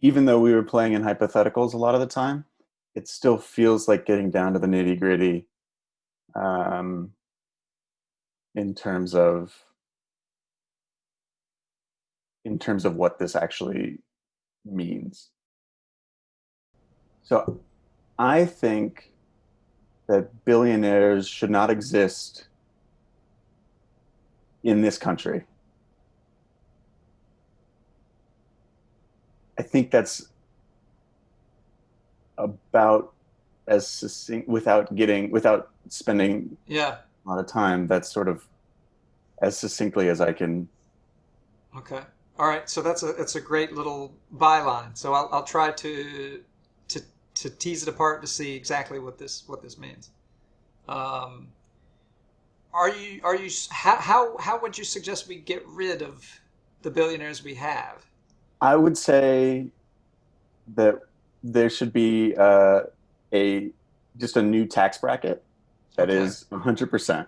even though we were playing in hypotheticals a lot of the time, it still feels like getting down to the nitty gritty um, in terms of what this actually means. So I think that billionaires should not exist in this country. I think that's about as succinct without spending Yeah. a lot of time. That's sort of as succinctly as I can. Okay. All right. So that's a great little byline. So I'll try to to tease it apart to see exactly what this means. Um, are you how would you suggest we get rid of the billionaires we have? I would say that there should be a just a new tax bracket that Okay. is 100%,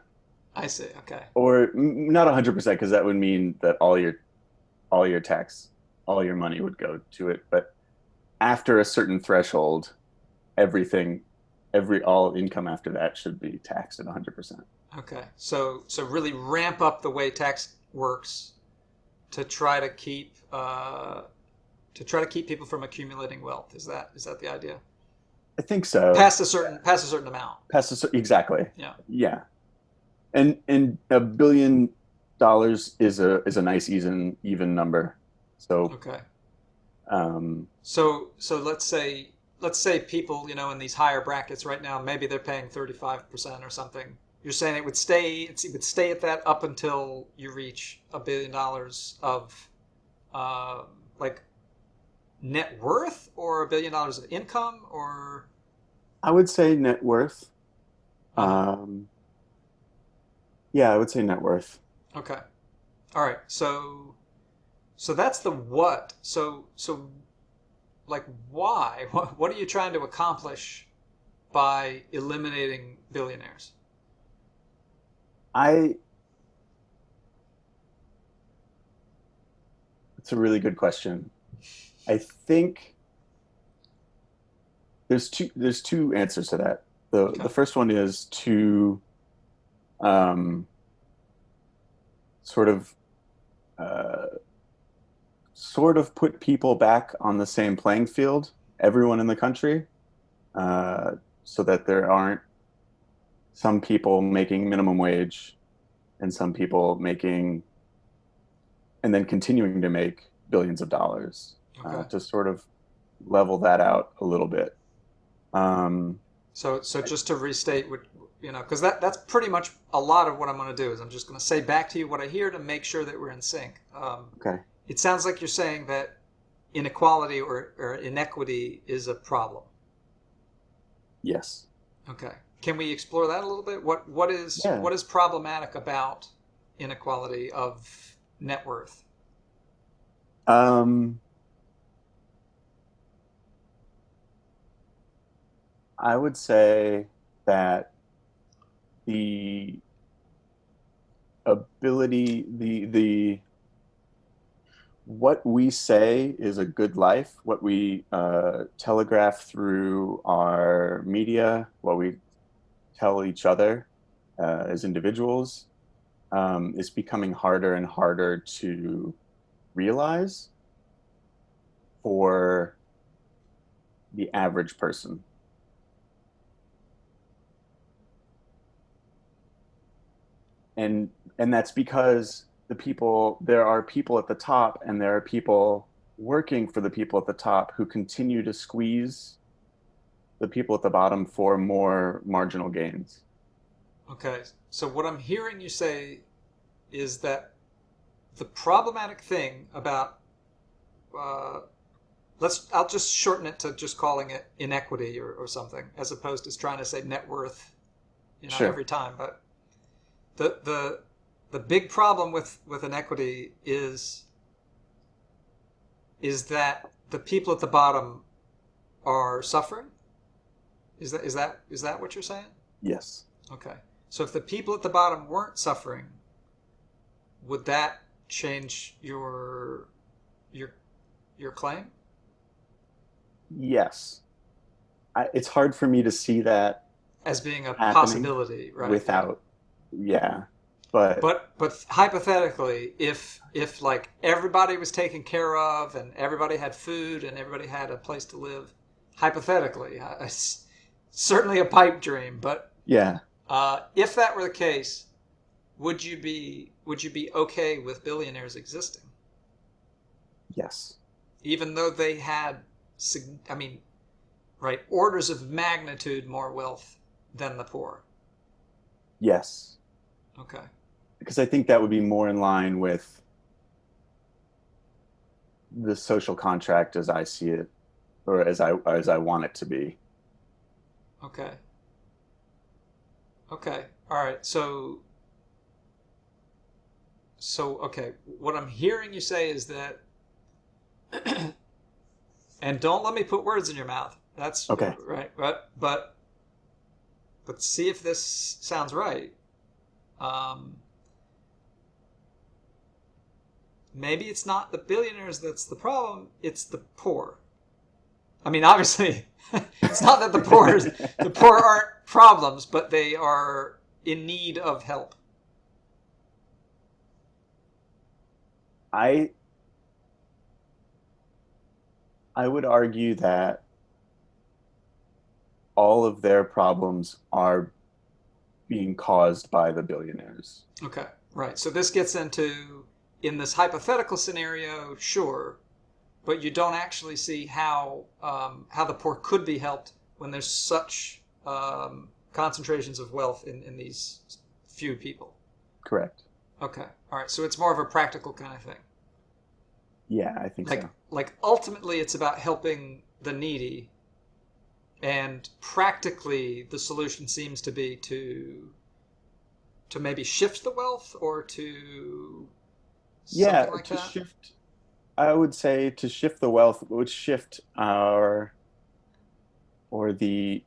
I see. Okay. or not 100%, because that would mean that all your tax, all your money would go to it. But after a certain threshold, everything, all income after that should be taxed at 100%. Okay. So really ramp up the way tax works to try to try to keep people from accumulating wealth. Is that the idea? I think so. Past a certain amount. Exactly. Yeah. Yeah. And $1 billion is a nice even number. So Okay. um So let's say people, you know, in these higher brackets right now, maybe they're paying 35% or something. You're saying it would stay at that up until you reach $1 billion of uh, like net worth, or $1 billion of income, or I would say net worth. uh-huh. Um yeah, I would say net worth. Okay. All right. So that's the what. So like why? What are you trying to accomplish by eliminating billionaires? I It's a really good question. I think there's two answers to that. The Okay. first one is to um sort of uh put people back on the same playing field, everyone in the country, uh, so that there aren't some people making minimum wage and some people making and then continuing to make billions of dollars, Okay. to sort of level that out a little bit. Um, So just to restate what you know, because that's pretty much a lot of what I'm going to do is I'm just going to say back to you what I hear to make sure that we're in sync. okay. It sounds like you're saying that inequality or inequity is a problem. Yes. Okay. Can we explore that a little bit? Yeah. What is problematic about inequality of net worth? Um, I would say that the the what we say is a good life, what we telegraph through our media, what we tell each other as individuals, is becoming harder and harder to realize for the average person. And that's because there are people at the top and there are people working for the people at the top who continue to squeeze the people at the bottom for more marginal gains. Okay. So what I'm hearing you say is that the problematic thing about uh, I'll just shorten it to just calling it inequity or something, as opposed to trying to say net worth, you know, Sure. every time. But the the big problem with inequity is that the people at the bottom are suffering. Is that what you're saying? Yes. Okay. So if the people at the bottom weren't suffering, would that change your your claim? yes, it's hard for me to see that as being a happening possibility, right? Yeah. without, yeah, but But hypothetically, if like everybody was taken care of and everybody had food and everybody had a place to live, hypothetically, certainly a pipe dream. But yeah, if that were the case, would you be okay with billionaires existing, yes, even though they had, I mean, right, orders of magnitude more wealth than the poor? yes, Okay. because I think that would be more in line with the social contract as I see it, or as I want it to be. Okay. Okay. All right. Okay, what I'm hearing you say is that, and don't let me put words in your mouth. That's Okay. right. But see if this sounds right. Um, Maybe it's not the billionaires that's the problem. It's the poor. I mean, obviously, it's not that the poor aren't problems, but they are in need of help. I I would argue that all of their problems are being caused by the billionaires. Okay, right. So this gets into, in this hypothetical scenario, sure, but you don't actually see how the poor could be helped when there's such concentrations of wealth in these few people. Correct. Okay, all right. So it's more of a practical kind of thing. Yeah, I think so. Like ultimately, it's about helping the needy, and practically, the solution seems to be to maybe shift the wealth or to something Yeah, like to that. shift, I would say to shift the wealth would shift our or the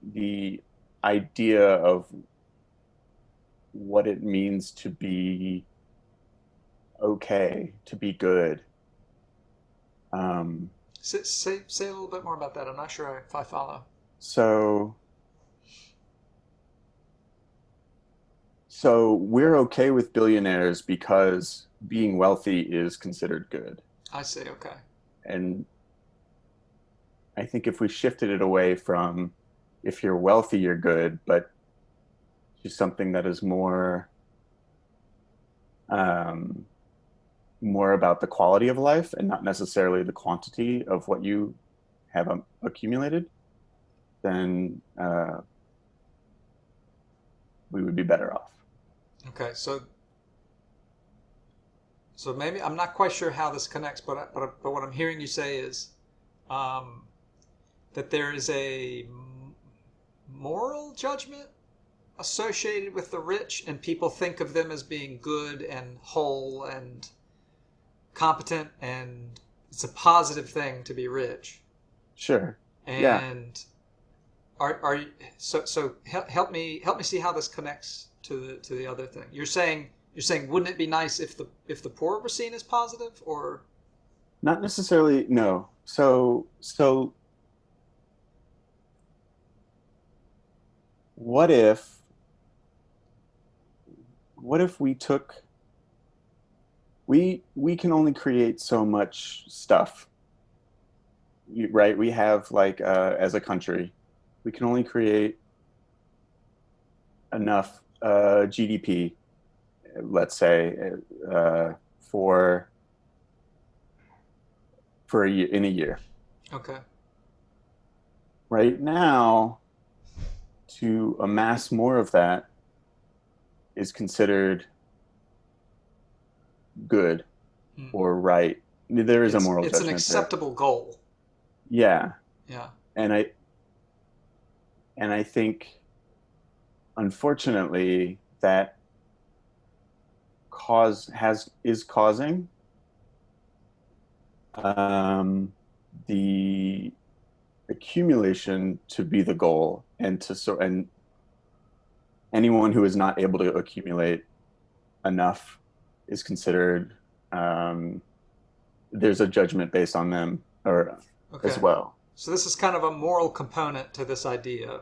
idea of what it means to be okay, to be good. Um, Say a little bit more about that. I'm not sure if I follow. so so we're okay with billionaires because being wealthy is considered good. I see. Okay. And I think if we shifted it away from if you're wealthy, you're good, but to something that is um, more about the quality of life and not necessarily the quantity of what you have accumulated, then we would be better off. Okay. So maybe I'm not quite sure how this connects, but what I'm hearing you say is um, that there is a moral judgment associated with the rich, and people think of them as being good and whole and competent, and it's a positive thing to be rich. Sure. Yeah. And are you, so help me see how this connects to the other thing. You're saying wouldn't it be nice if the poor were seen as positive, or Not necessarily, no. So what if what if we took we can only create so much stuff, right? We have like as a country, we can only create enough GDP, let's say, uh, for a year in a year. okay, Right now, to amass more of that is considered good hmm. or right. There is a moral It's an judgment there. acceptable goal. Yeah, Yeah. and I think unfortunately that cause has is causing um, the accumulation to be the goal, and anyone who is not able to accumulate enough is considered um, there's a judgment based on them or as Okay. well. So this is kind of a moral component to this idea,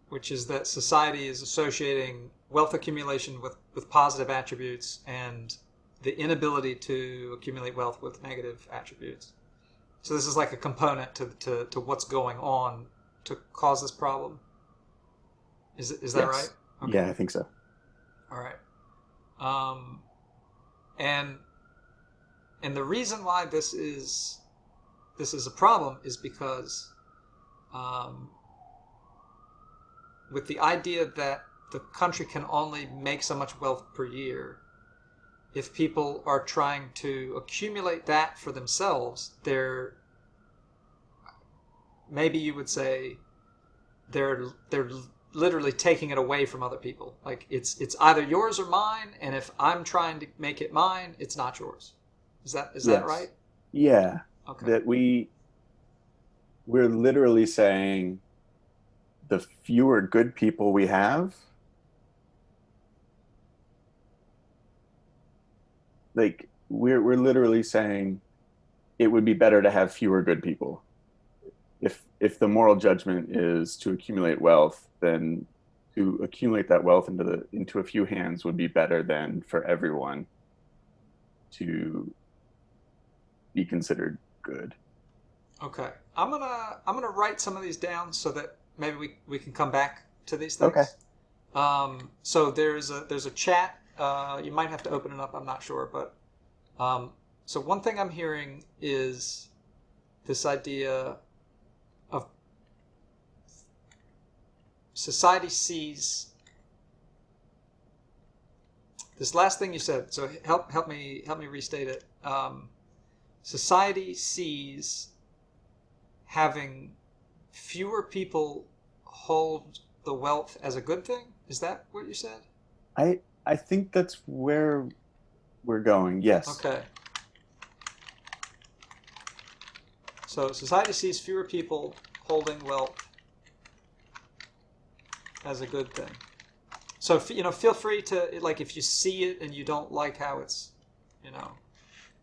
which is that society is associating wealth accumulation with positive attributes and the inability to accumulate wealth with negative attributes. So this is like a component to what's going on to cause this problem. Is that right? Yes. Okay. Yeah, I think so. All right. Um, and and the reason why this is a problem is because um, with the idea that the country can only make so much wealth per year, if people are trying to accumulate that for themselves, they're maybe you would say they're literally taking it away from other people. Like it's either yours or mine, and if I'm trying to make it mine, it's not yours. Is that Yes. right? Yeah. Okay. That we're literally saying the fewer good people we have, like we're literally saying it would be better to have fewer good people. If the moral judgment is to accumulate wealth, then to accumulate that wealth into a few hands would be better than for everyone to be considered good. Okay. I'm gonna write some of these down so that maybe we can come back to these Okay. things. So there's a chat. You might have to open it up. I'm not sure, but so one thing I'm hearing is this idea of society sees this last thing you said. So help me restate it. Society sees having fewer people hold the wealth as a good thing. Is that what you said? I think that's where we're going. Yes. Okay. So society sees fewer people holding wealth as a good thing. So feel free to like if you see it and you don't like how it's, you know,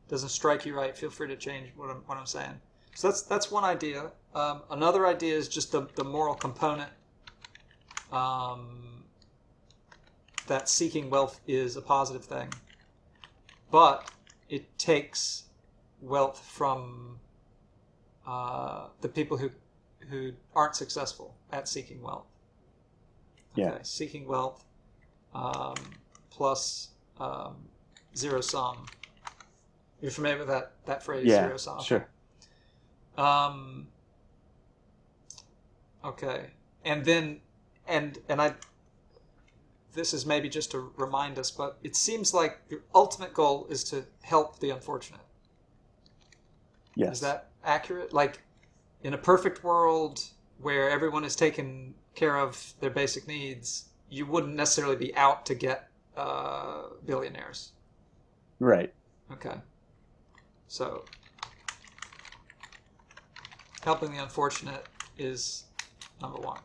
doesn't strike you right, feel free to change what I'm saying. So that's one idea. Another idea is just the moral component. Um, that seeking wealth is a positive thing, but it takes wealth from the people who aren't successful at seeking wealth. Yeah. Okay, seeking wealth um, plus zero sum. You're familiar with that phrase, Yeah. zero sum? Okay. Sure. Um, okay, and then and I this is maybe just to remind us, but it seems like your ultimate goal is to help the unfortunate. Is Yes. that accurate? Like in a perfect world where everyone is taken care of their basic needs, you wouldn't necessarily be out to get billionaires. Right. Okay, so helping the unfortunate is number one.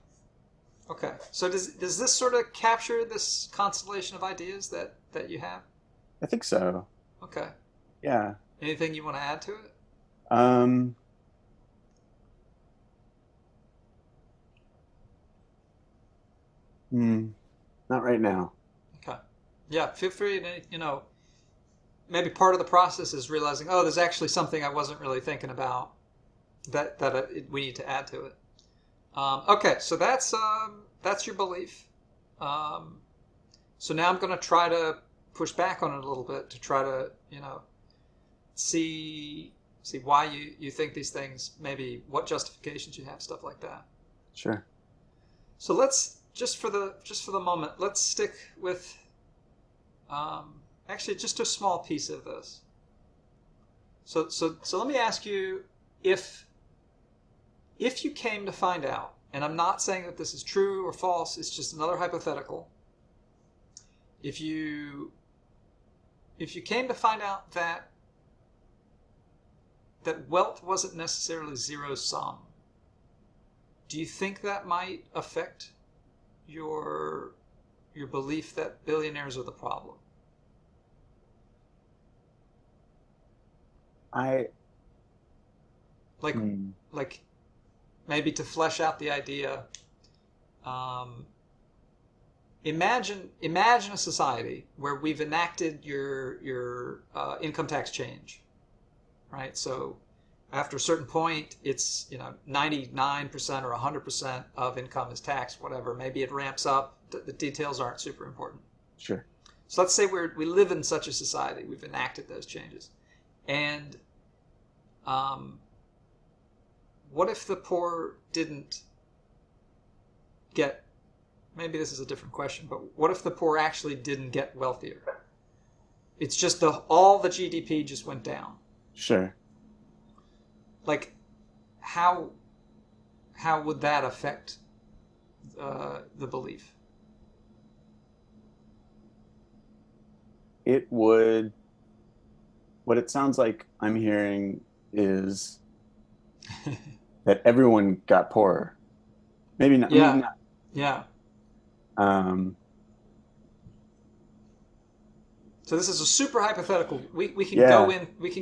Okay, so does this sort of capture this constellation of ideas that you have? I think so. Okay. Yeah. Anything you want to add to it? Um, hmm, not right now. Okay. Yeah, feel free to, maybe part of the process is realizing, oh, there's actually something I wasn't really thinking about that we need to add to it. Okay, so that's your belief. Um, so now I'm going to try to push back on it a little bit to try to, see why you think these things, maybe what justifications you have, stuff like that. Sure. So let's just for the moment, let's stick with actually just a small piece of this. So let me ask you if if you came to find out, and I'm not saying that this is true or false, it's just another hypothetical. If you came to find out that wealth wasn't necessarily zero sum, do you think that might affect your belief that billionaires are the problem? I Like hmm, like maybe to flesh out the idea, um, imagine a society where we've enacted your income tax change, right? So after a certain point, it's 99% or 100% of income is taxed, whatever. Maybe it ramps up. The details aren't super important. Sure. So let's say we live in such a society. We've enacted those changes, and um, what if the poor didn't get? Maybe this is a different question, but what if the poor actually didn't get wealthier? It's just all the GDP just went down. Sure. Like, how would that affect the belief? It would. What it sounds like I'm hearing is that everyone got poorer. Maybe not. Maybe Yeah, not. yeah. Um, So this is a super hypothetical. We can yeah.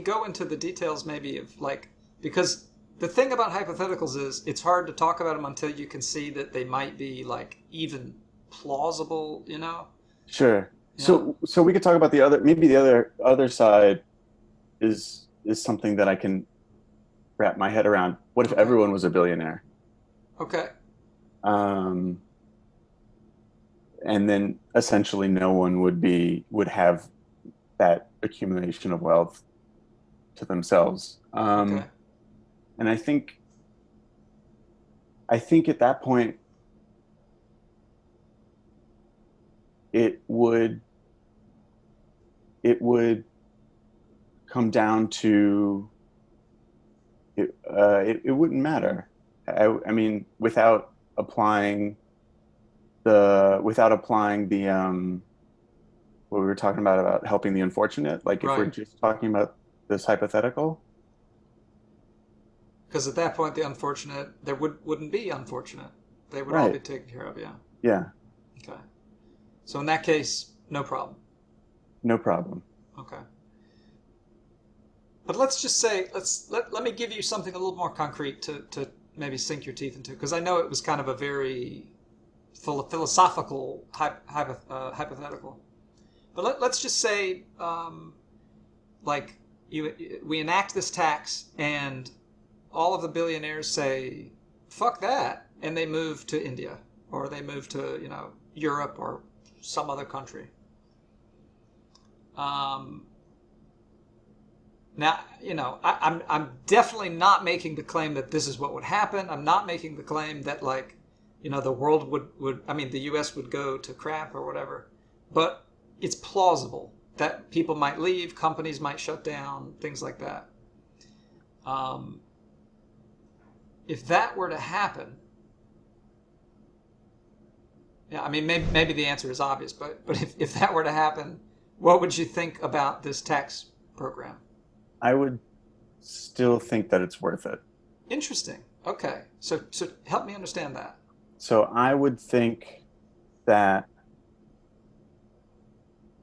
go into the details maybe of like, because the thing about hypotheticals is it's hard to talk about them until you can see that they might be like even plausible, you know? Sure. Yeah. So we could talk about the other. Maybe the other side is something that I can wrap my head around. What if Okay. everyone was a billionaire? Okay. Um, and then essentially no one would have that accumulation of wealth to themselves. Okay. And I think at that point it would it would come down to it wouldn't matter. I mean, without applying the what we were talking about helping the unfortunate. Like if we're Right. just talking about this hypothetical, Because at that point, the unfortunate there wouldn't be unfortunate. They would all be right? taken care of. Yeah. Yeah, Okay. So in that case, no problem. no problem. Okay. But let's just say let me give you something a little more concrete to maybe sink your teeth into, because I know it was kind of a very philosophical hypothetical. But let's just say like we enact this tax and all of the billionaires say fuck that, and they move to India or they move to Europe or some other country. Um, Now, I'm definitely not making the claim that this is what would happen. I'm not making the claim that like, the world I mean, the U.S. would go to crap or whatever. But it's plausible that people might leave, companies might shut down, things like that. Um, if that were to happen, yeah, I mean, maybe the answer is obvious, but if that were to happen, what would you think about this tax program? I would still think that it's worth it. Interesting. Okay. So help me understand that. So I would think that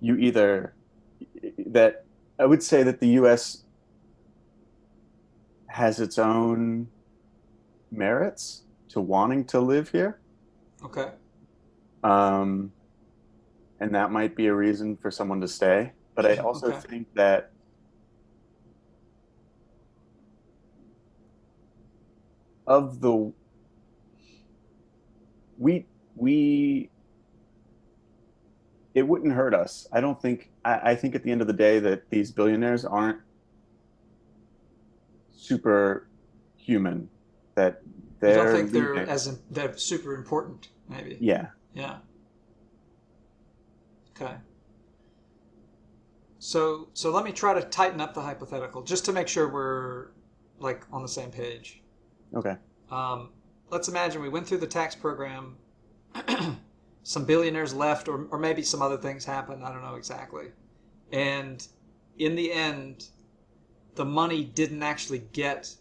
you either that I would say that the US has its own merits to wanting to live here. Okay. Um, and that might be a reason for someone to stay. But I also Okay. think that of the we it wouldn't hurt us. I think at the end of the day that these billionaires aren't super human, that You don't they're think leaving. they're super important, maybe? Yeah. Yeah. Okay. So let me try to tighten up the hypothetical just to make sure we're like on the same page. Okay. Um, let's imagine we went through the tax program. Some billionaires left, or maybe some other things happened. I don't know exactly. And in the end, the money didn't actually get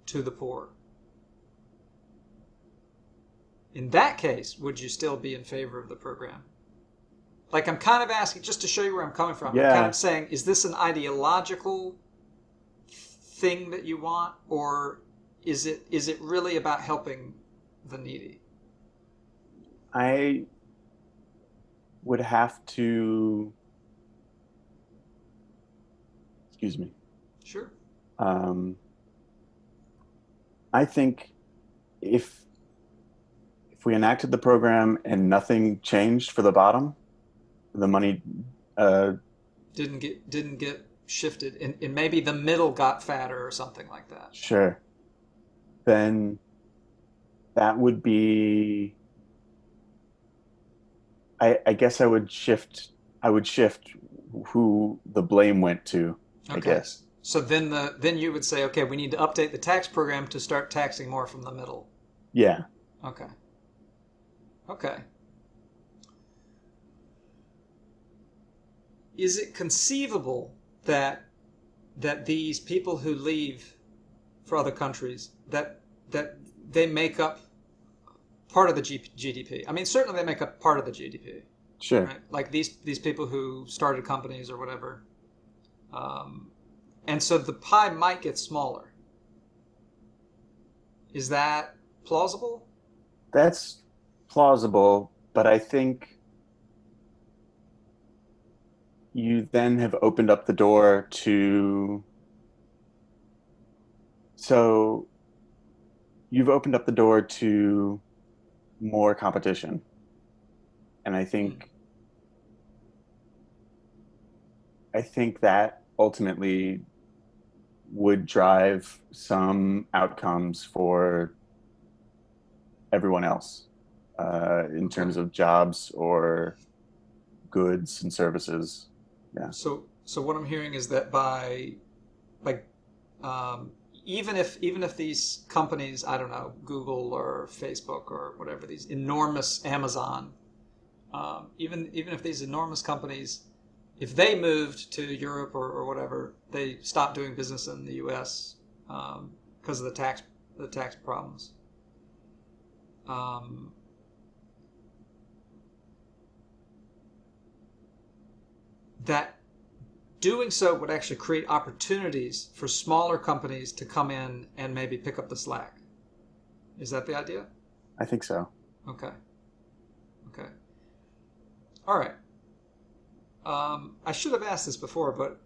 to the poor. In that case, would you still be in favor of the program? Like, I'm kind of asking, just to show you where I'm coming from, I'm kind Yeah. of saying, is this an ideological thing that you want, or is it really about helping the needy? I would have to, excuse me. Sure. Um, I think if if we enacted the program and nothing changed for the bottom, the money, uh, Didn't get shifted, and maybe the middle got fatter or something like that. sure, then that would be, I guess I would shift who the blame went to, I Okay. guess. So then you would say, okay, we need to update the tax program to start taxing more from the middle. Yeah, Okay. Okay. Is it conceivable that these people who leave for other countries that they make up part of the GDP? I mean, certainly they make up part of the GDP, sure. right? Like these people who started companies or whatever, um, and so the pie might get smaller. Is that plausible? That's plausible, but I think you then have opened up the door to, so you've opened up the door to more competition. And Hmm. I think that ultimately would drive some outcomes for everyone else in Okay. terms of jobs or goods and services. Yeah, So what I'm hearing is that by like um, even if these companies, I don't know, Google or Facebook or whatever, these enormous Amazon, even if these enormous companies, if they moved to Europe or whatever, they stopped doing business in the U.S. Because of the tax problems. Um, that doing so would actually create opportunities for smaller companies to come in and maybe pick up the slack. Is that the idea? I think so. Okay. Okay. All right. I should have asked this before, but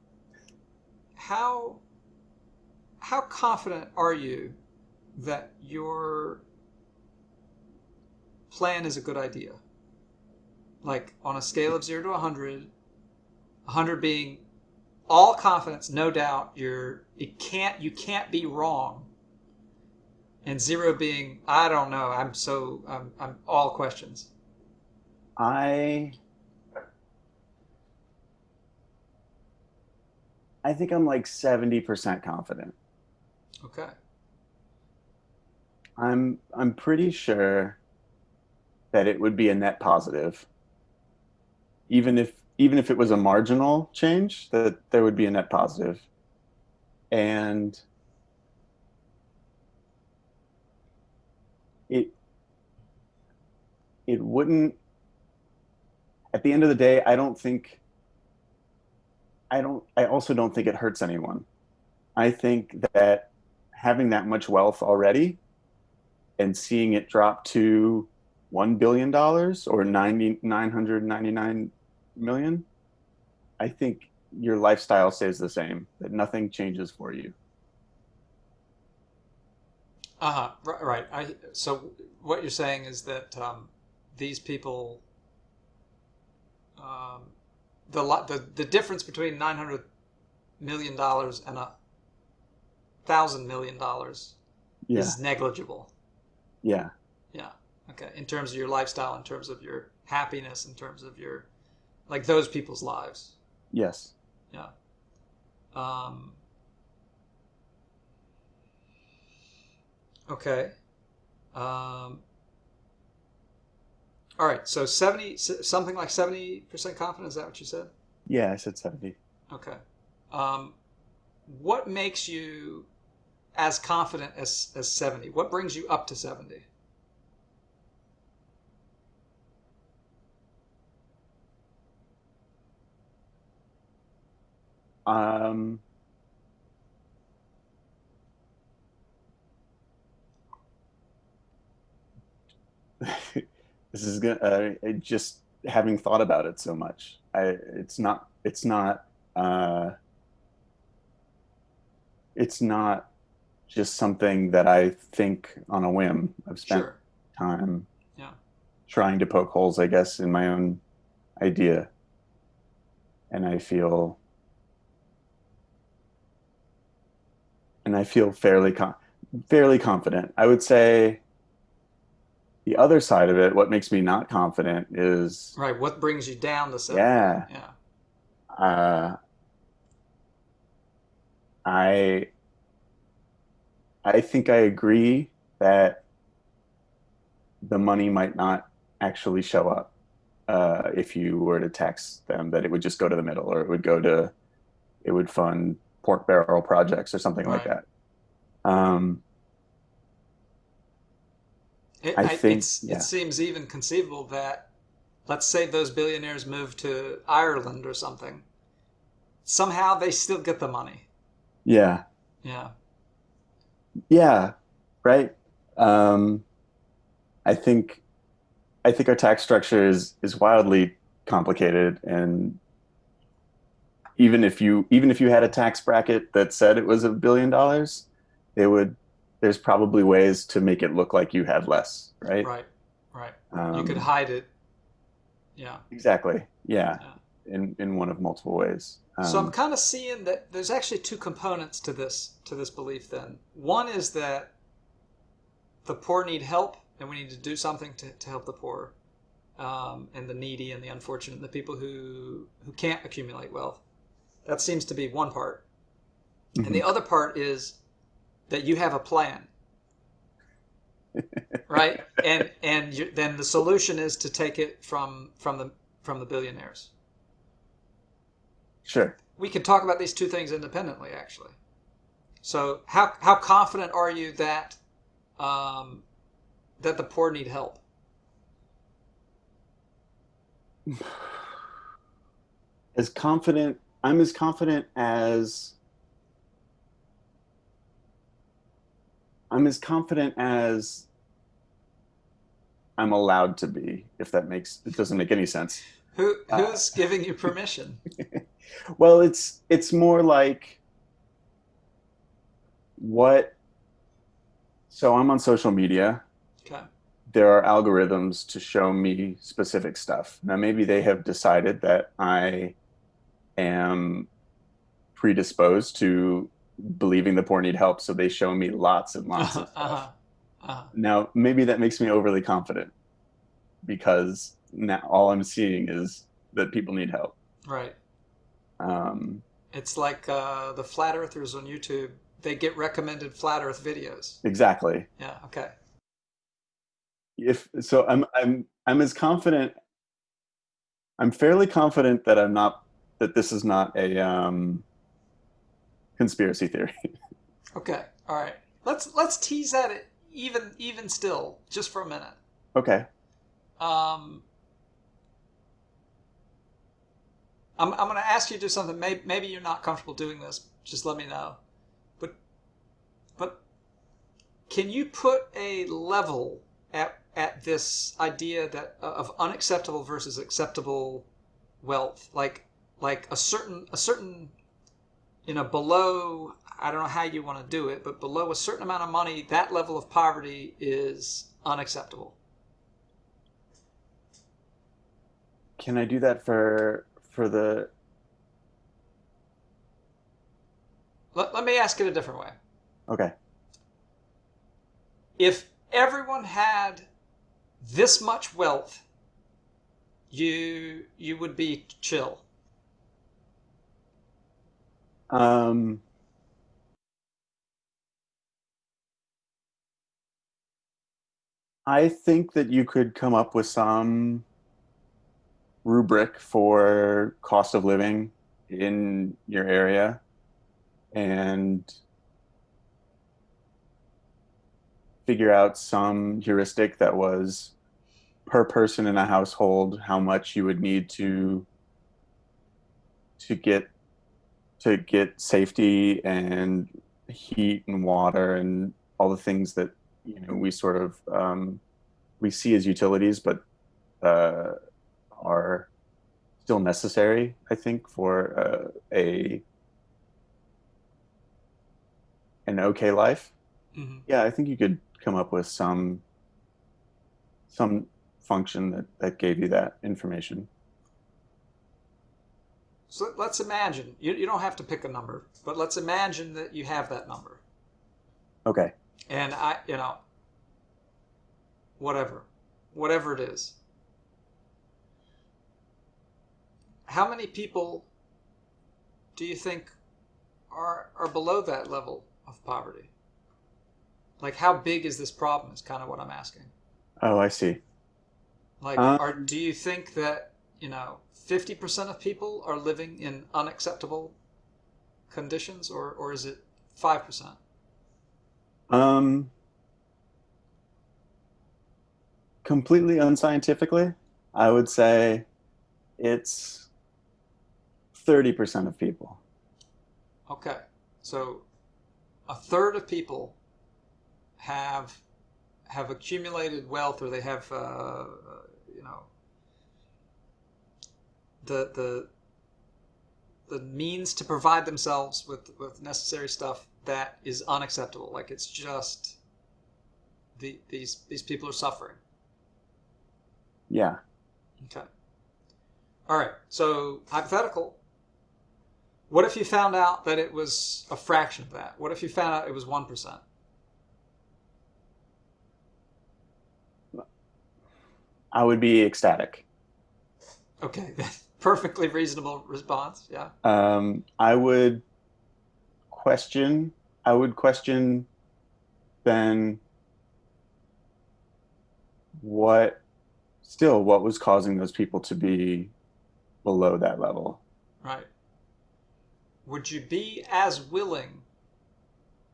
how how confident are you that your plan is a good idea? Like on a scale of 0 to 100, 100 being all confidence, no doubt, you can't be wrong, and 0 being I don't know, I'm all questions. I I think I'm like 70% confident. Okay. I'm pretty sure that it would be a net positive, even if it was a marginal change, that there would be a net positive. And it it wouldn't, at the end of the day, I also don't think it hurts anyone. I think that having that much wealth already and seeing it drop to $1 billion or 999 million, I think your lifestyle stays the same, that nothing changes for you. Uh-huh. Right, right. So what you're saying is that these people, um, the difference between $900 million and $1,000 million Yeah. is negligible. Yeah. Yeah. Okay. In terms of your lifestyle, in terms of your happiness, in terms of your like those people's lives. Yes. Yeah. Um, okay. Um, all right. So something like 70% confident. Is that what you said? Yeah, I said 70. Okay. Um, what makes you as confident as 70? What brings you up to 70? Um, this is gonna just having thought about it so much. Uh, it's not just something that I think on a whim. I've spent Sure. time Yeah. trying to poke holes, I guess, in my own idea, and I feel fairly confident. I would say the other side of it, what makes me not confident is, Right. What brings you down to 70? yeah, Yeah. uh, I I think I agree that the money might not actually show up if you were to tax them, that it would just go to the middle, or it would fund pork barrel projects or something like Right. that. Um, I think, It yeah, seems even conceivable that, let's say those billionaires move to Ireland or something, somehow they still get the money. yeah, Yeah. yeah, right. Um, I think I think our tax structure is wildly complicated, and even if you had a tax bracket that said it was $1 billion, it would there's probably ways to make it look like you had less, right? Right. Right. You could Um, hide it. Yeah. exactly. Yeah, Yeah. in one of multiple ways. So I'm kind of seeing that there's actually two components to this belief then. One is that the poor need help and we need to do something to help the poor, and the needy and the unfortunate, the people who can't accumulate wealth. That seems to be one part. And the Mhm. other part is that you have a plan, right? Then the solution is to take it from the billionaires. Sure. We could talk about these two things independently, actually. So how confident are you that um, that the poor need help? As confident, I'm as confident as I'm allowed to be, if that makes it doesn't make any sense. Uh, Who's giving you permission? well, it's more like what so I'm on social media. Okay. There are algorithms to show me specific stuff. Now, maybe they have decided that I am predisposed to believing the poor need help, so they show me lots and lots Uh-huh, of stuff. uh-huh, uh-huh. Now, maybe that makes me overly confident because now all I'm seeing is that people need help. Right. Um, It's like the flat earthers on YouTube. They get recommended flat Earth videos. exactly. Yeah. Okay. If so, I'm as confident. I'm fairly confident that I'm not that this is not a conspiracy theory. Okay. All right. Let's tease at it even still just for a minute. Okay. Um, I'm going to ask you to do something. Maybe you're not comfortable doing this. Just let me know. But but can you put a level at this idea that of unacceptable versus acceptable wealth, like a certain below, I don't know how you want to do it, but below a certain amount of money, that level of poverty is unacceptable. Can I do that for the Let me ask it a different way. okay. If everyone had this much wealth, you would be chill. Um, I think that you could come up with some rubric for cost of living in your area and figure out some heuristic that was per person in a household how much you would need to get to get safety and heat and water and all the things that we sort of we see as utilities, but are still necessary, I think, for a an okay life. Hmm. Yeah, I think you could come up with some function that gave you that information. So let's imagine you don't have to pick a number, but let's imagine that you have that number, Okay. and whatever, whatever it is. How many people do you think are below that level of poverty? Like, how big is this problem? Is kind of what I'm asking. Oh, I see. Like, Um, do you think that 50% of people are living in unacceptable conditions, or is it 5%? um, Completely unscientifically, I would say it's 30% of people. Okay, so a third of people have have accumulated wealth, or they have you know the the means to provide themselves with necessary stuff that is unacceptable. Like, it's just these people are suffering. Yeah. Okay. All right. So, hypothetical. What if you found out that it was a fraction of that? What if you found out it was 1%? I would be ecstatic. Okay. Perfectly reasonable response. Yeah. I would question, I would question then what, still, what was causing those people to be below that level? Right. Would you be as willing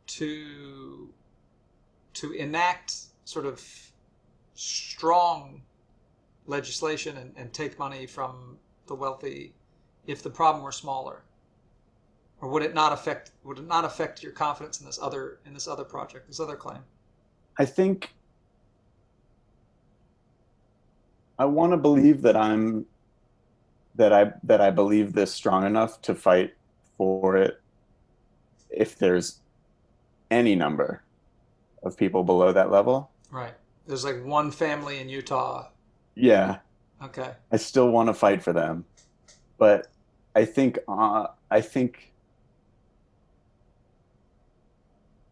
to enact sort of strong legislation and take money from the wealthy if the problem were smaller? Or would it not affect your confidence in this other project, this other claim? I think I want to believe that I believe this strong enough to fight for it if there's any number of people below that level. Right. There's like one family in Utah. Yeah, Okay. I still want to fight for them, but I think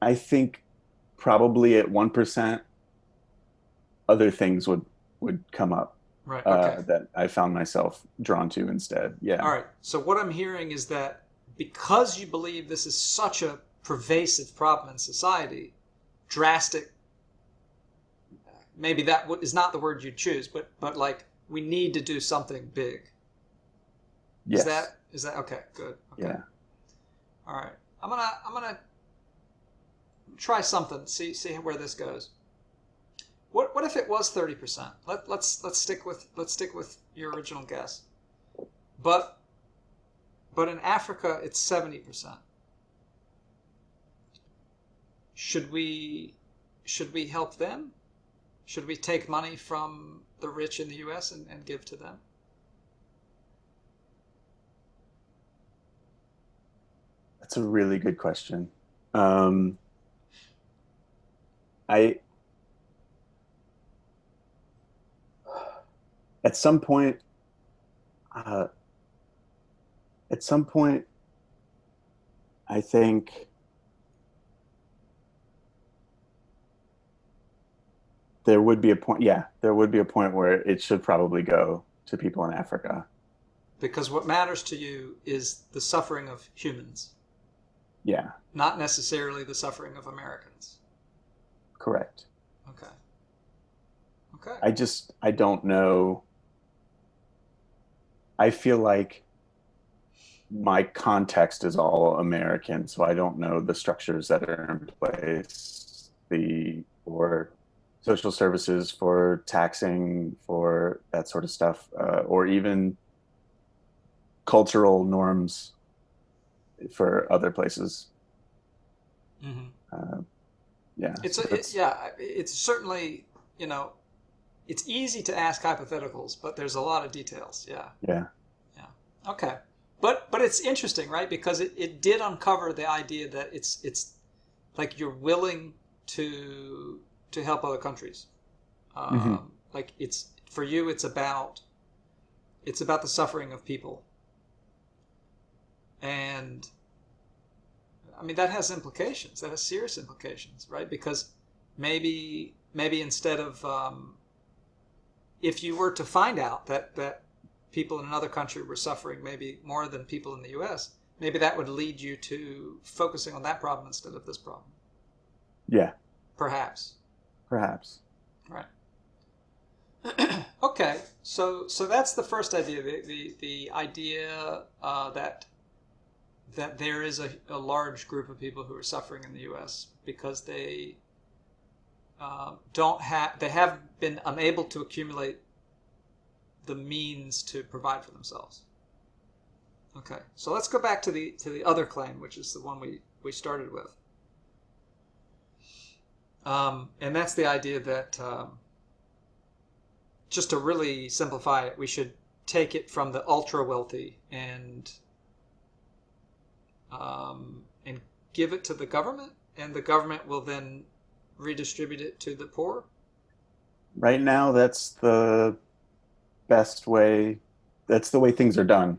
I think probably at 1% other things would come up Right. Okay. that I found myself drawn to instead. All Yeah. right. So what I'm hearing is that because you believe this is such a pervasive problem in society, drastic, maybe that is not the word you'd choose, but like, we need to do something big. Yes. Is that okay? Good. Okay. Yeah. All right. I'm gonna try something. See where this goes. What if it was 30%? Let's stick with your original guess. But in Africa it's 70%. Should we help them? Should we take money from the rich in the US and give to them? That's a really good question. Um, I at some point uh, at some point I think there would be a point, yeah, there would be a point where it should probably go to people in Africa. Because what matters to you is the suffering of humans, Yeah, not necessarily the suffering of Americans. correct. Okay. Okay. I don't know. I feel like my context is all American, so I don't know the structures that are in place, the for social services, for taxing, for that sort of stuff, or even cultural norms for other places. Mm-hmm. Uh, yeah, It's so a, that's yeah, it's certainly, you know, it's easy to ask hypotheticals, but there's a lot of details. Yeah. Yeah. Yeah. Okay. But it's interesting, right? Because it did uncover the idea that it's like you're willing to help other countries. Hmm. Like it's for you, it's about the suffering of people, and I mean that has implications. That has serious implications, right? Because maybe instead of if you were to find out that people in another country were suffering maybe more than people in the U.S., maybe that would lead you to focusing on that problem instead of this problem. Yeah, Perhaps. perhaps. Right. Okay. So that's the first idea. The idea that there is a large group of people who are suffering in the U.S. because they have been unable to accumulate the means to provide for themselves. Okay, so let's go back to the other claim, which is the one we started with, and that's the idea that just to really simplify it, we should take it from the ultra wealthy and give it to the government, and the government will then redistribute it to the poor. Right now, that's the best way. That's the way things are done.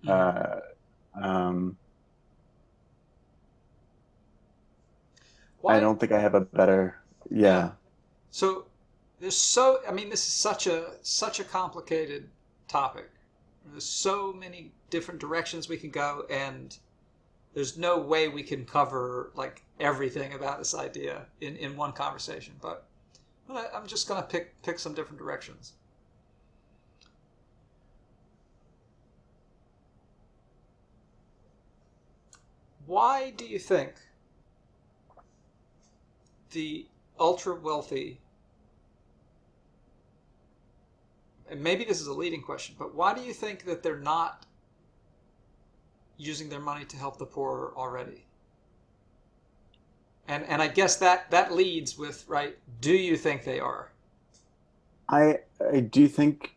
Mm-hmm. Uh, um, I Why? don't think I have a better. Yeah. Yeah. So I mean this is such a complicated topic. There's so many different directions we can go, and there's no way we can cover like everything about this idea in one conversation. But I'm just gonna pick some different directions. Why do you think the ultra wealthy, and maybe this is a leading question, but why do you think that they're not using their money to help the poor already? And I guess that leads with, right, do you think they are? I do think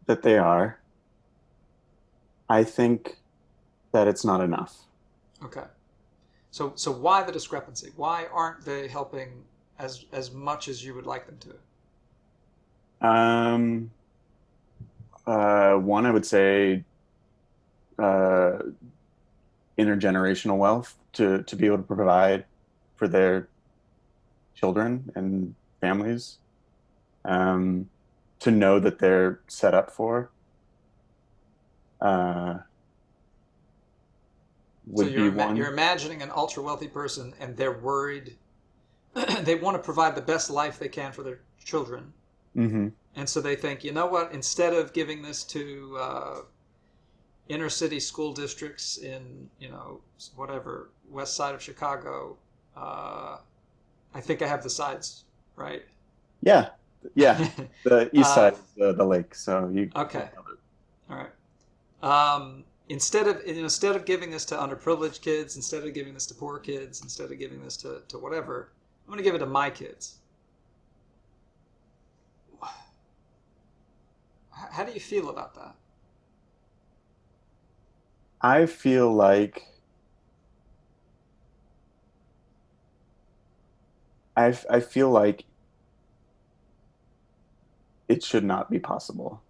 that they are. I think that it's not enough. Okay. So why the discrepancy? Why aren't they helping as much as you would like them to? Um, One, I would say uh, intergenerational wealth to be able to provide for their children and families, um, to know that they're set up for, uh, So would be you're one. imagining an ultra wealthy person, and they're worried. They want to provide the best life they can for their children, Hmm. and so they think, you know what? Instead of giving this to inner city school districts in whatever west side of Chicago, uh, I think I have the sides right. Yeah, yeah. The east uh, side is the lake, so you okay, nailed it. all right. Instead of giving this to underprivileged kids, instead of giving this to poor kids, instead of giving this to whatever, I'm going to give it to my kids. How do you feel about that? I feel like I feel like it should not be possible.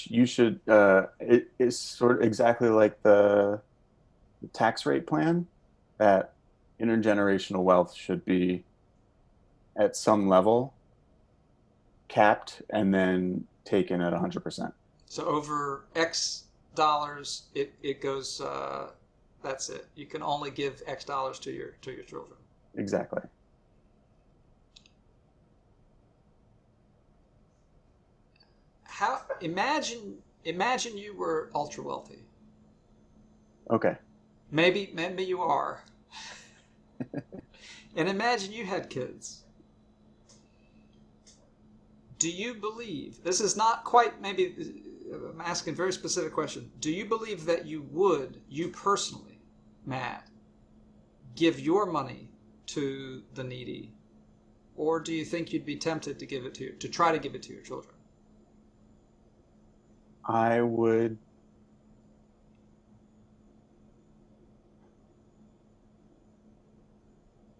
You should it is sort of exactly like the tax rate plan, that intergenerational wealth should be at some level capped and then taken at 100%. So over X dollars, it goes. That's it. You can only give X dollars to your children. Exactly. How imagine you were ultra wealthy. Okay. Maybe you are. And imagine you had kids. Do you believe, this is not quite, maybe I'm asking a very specific question. Do you believe that you personally, Matt, give your money to the needy or do you think you'd be tempted to try to give it to your children? I would,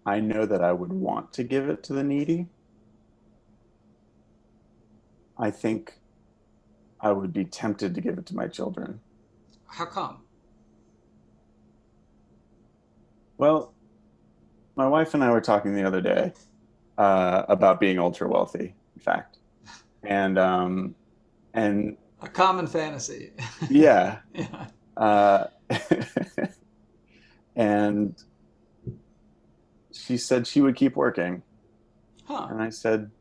I know that I would want to give it to the needy. I think I would be tempted to give it to my children. How come? Well, my wife and I were talking the other day about being ultra wealthy, in fact. And and A common fantasy. yeah, Yeah. uh, and she said she would keep working, Huh. and I said,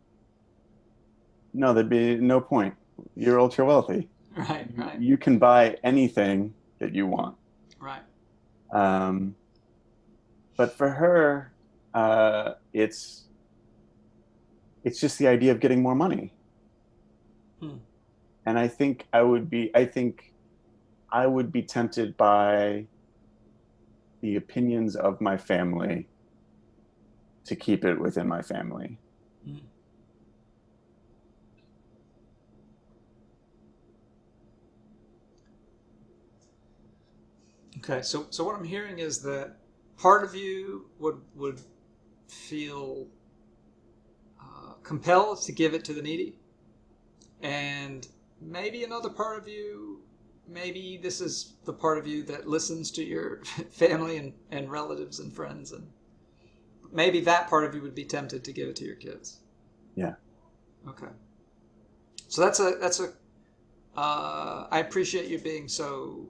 no, there'd be no point. You're ultra wealthy. Right, right, You can buy anything that you want. right. Um, but for her, it's just the idea of getting more money. Hmm. And I think I would be tempted by the opinions of my family to keep it within my family. Hmm. Okay, so what I'm hearing is that part of you would feel compelled to give it to the needy, and maybe another part of you, maybe this is the part of you that listens to your family and relatives and friends, and maybe that part of you would be tempted to give it to your kids. Yeah. Okay, so that's a I appreciate you being so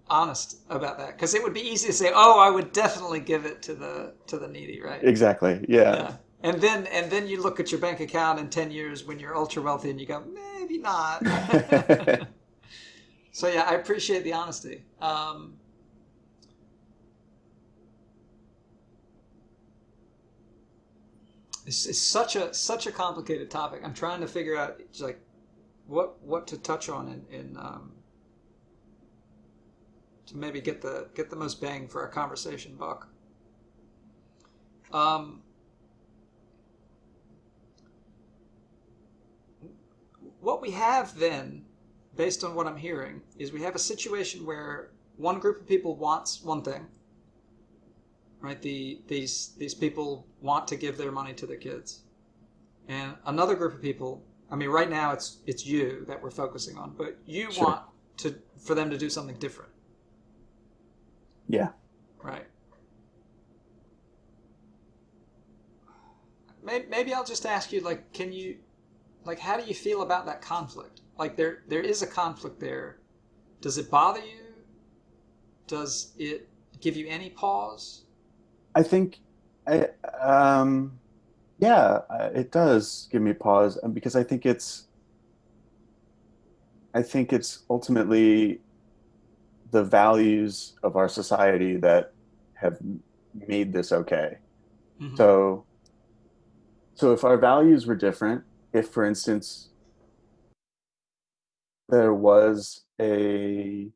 honest about that, because it would be easy to say, "Oh, I would definitely give it to the needy," right? Exactly. Yeah. Yeah. And then you look at your bank account in 10 years when you're ultra wealthy and you go, maybe not. So yeah, I appreciate the honesty. It's such a complicated topic. I'm trying to figure out like what to touch on in to maybe get the most bang for our conversation, Buck. Um, what we have then, based on what I'm hearing, is we have a situation where one group of people wants one thing, right? These people want to give their money to their kids, and another group of people. I mean, right now it's you that we're focusing on, but you Sure. want to for them to do something different, Yeah. right? Maybe I'll just ask you, like, can you, like, how do you feel about that conflict? Like, there is a conflict there. Does it bother you? Does it give you any pause? I think I yeah, it does give me pause because I think it's ultimately the values of our society that have made this okay. Mm-hmm. So so if our values were different, if for instance there was a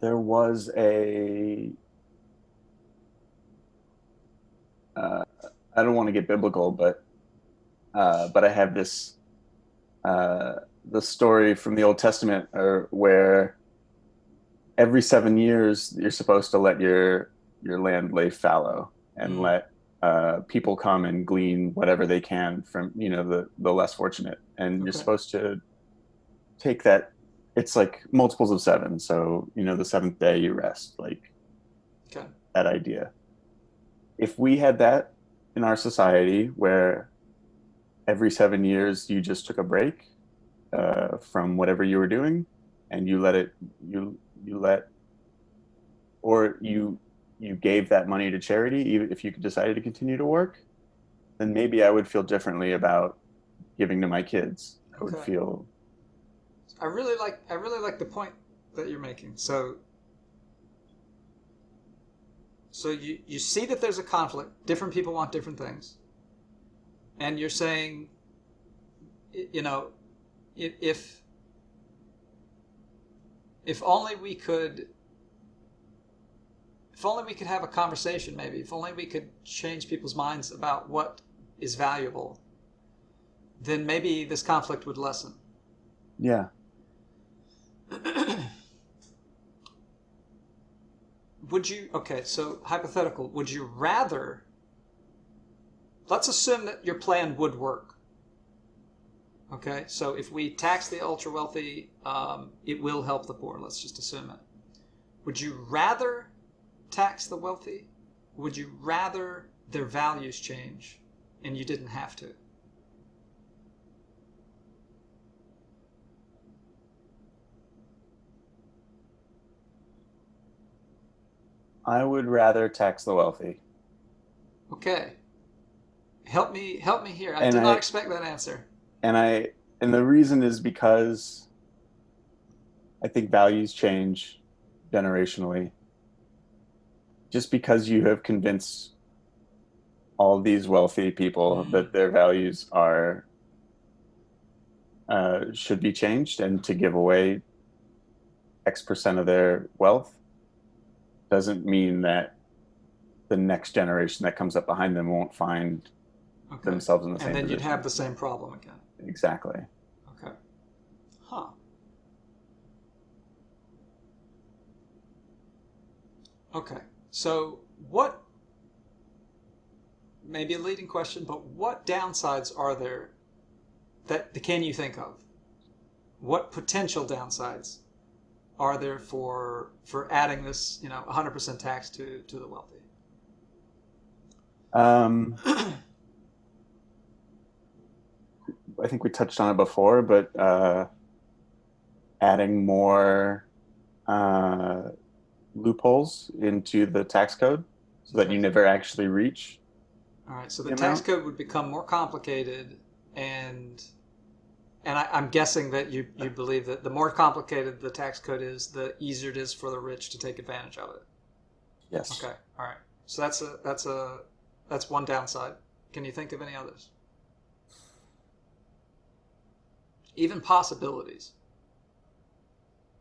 there was a uh, I don't want to get biblical, but I have this uh, the story from the Old Testament where every 7 years you're supposed to let your land lay fallow and Mm. let people come and glean whatever they can from the less fortunate, and you're Okay. supposed to take that. It's like multiples of seven, so the seventh day you rest, like Okay. that idea. If we had that in our society where every 7 years you just took a break from whatever you were doing and you let or you gave that money to charity, even if you decided to continue to work, then maybe I would feel differently about giving to my kids. I would Okay. feel I really like the point that you're making. So you see that there's a conflict. Different people want different things, and you're saying, you know, if if only we could if only we could have a conversation, maybe. If only we could change people's minds about what is valuable, then maybe this conflict would lessen. Yeah. Would you, okay, so hypothetical, would you rather, let's assume that your plan would work. Okay, so if we tax the ultra wealthy, it will help the poor. Let's just assume it. Would you rather tax the wealthy? Would you rather their values change and you didn't have to? I would rather tax the wealthy. Okay, help me here. I And did not I expect that answer. and I and the reason is because I think values change generationally. Just because you have convinced all these wealthy people Mm, that their values are should be changed and to give away X% of their wealth doesn't mean that the next generation that comes up behind them won't find okay, themselves in the and same then you'd have position. the same problem again. Exactly. Okay, huh? Okay, so what? Maybe a leading question, but what downsides are there that can you think of? What potential downsides are there for adding this, 100% tax to the wealthy? Um, I think we touched on it before, but adding more uh, loopholes into the tax code so that Okay. you never actually reach All right. So the the tax amount. code would become more complicated, and I'm guessing that you believe that the more complicated the tax code is, the easier it is for the rich to take advantage of it. Yes. Okay. All right. So that's one downside. Can you think of any others? Even possibilities.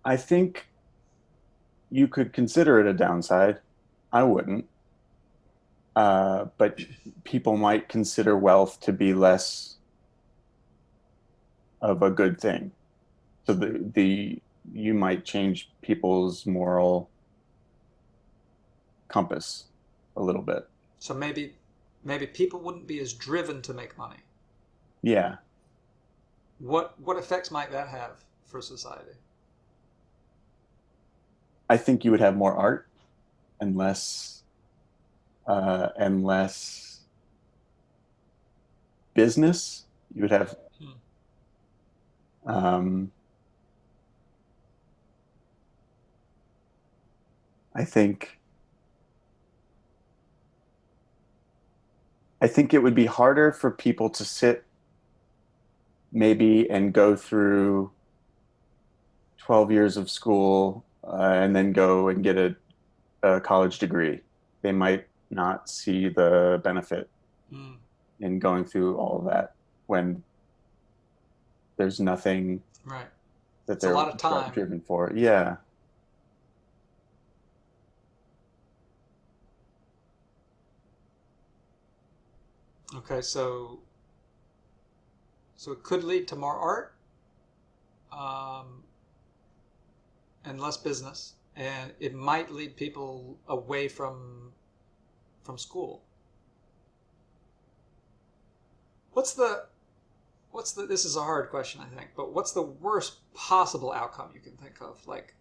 I think you could consider it a downside. I wouldn't. But people might consider wealth to be less of a good thing. So the you might change people's moral compass a little bit. So maybe people wouldn't be as driven to make money. Yeah. What effects might that have for society? I think you would have more art and less business. You would have Hmm. um, I think I think it would be harder for people to sit maybe and go through 12 years of school and then go and get a college degree. They might not see the benefit Hmm. in going through all of that when there's nothing Right. that It's a they're lot of time. driven for. Yeah. Okay, so it could lead to more art, um, and less business, and it might lead people away from school. What's the this is a hard question, I think, but what's the worst possible outcome you can think of? Like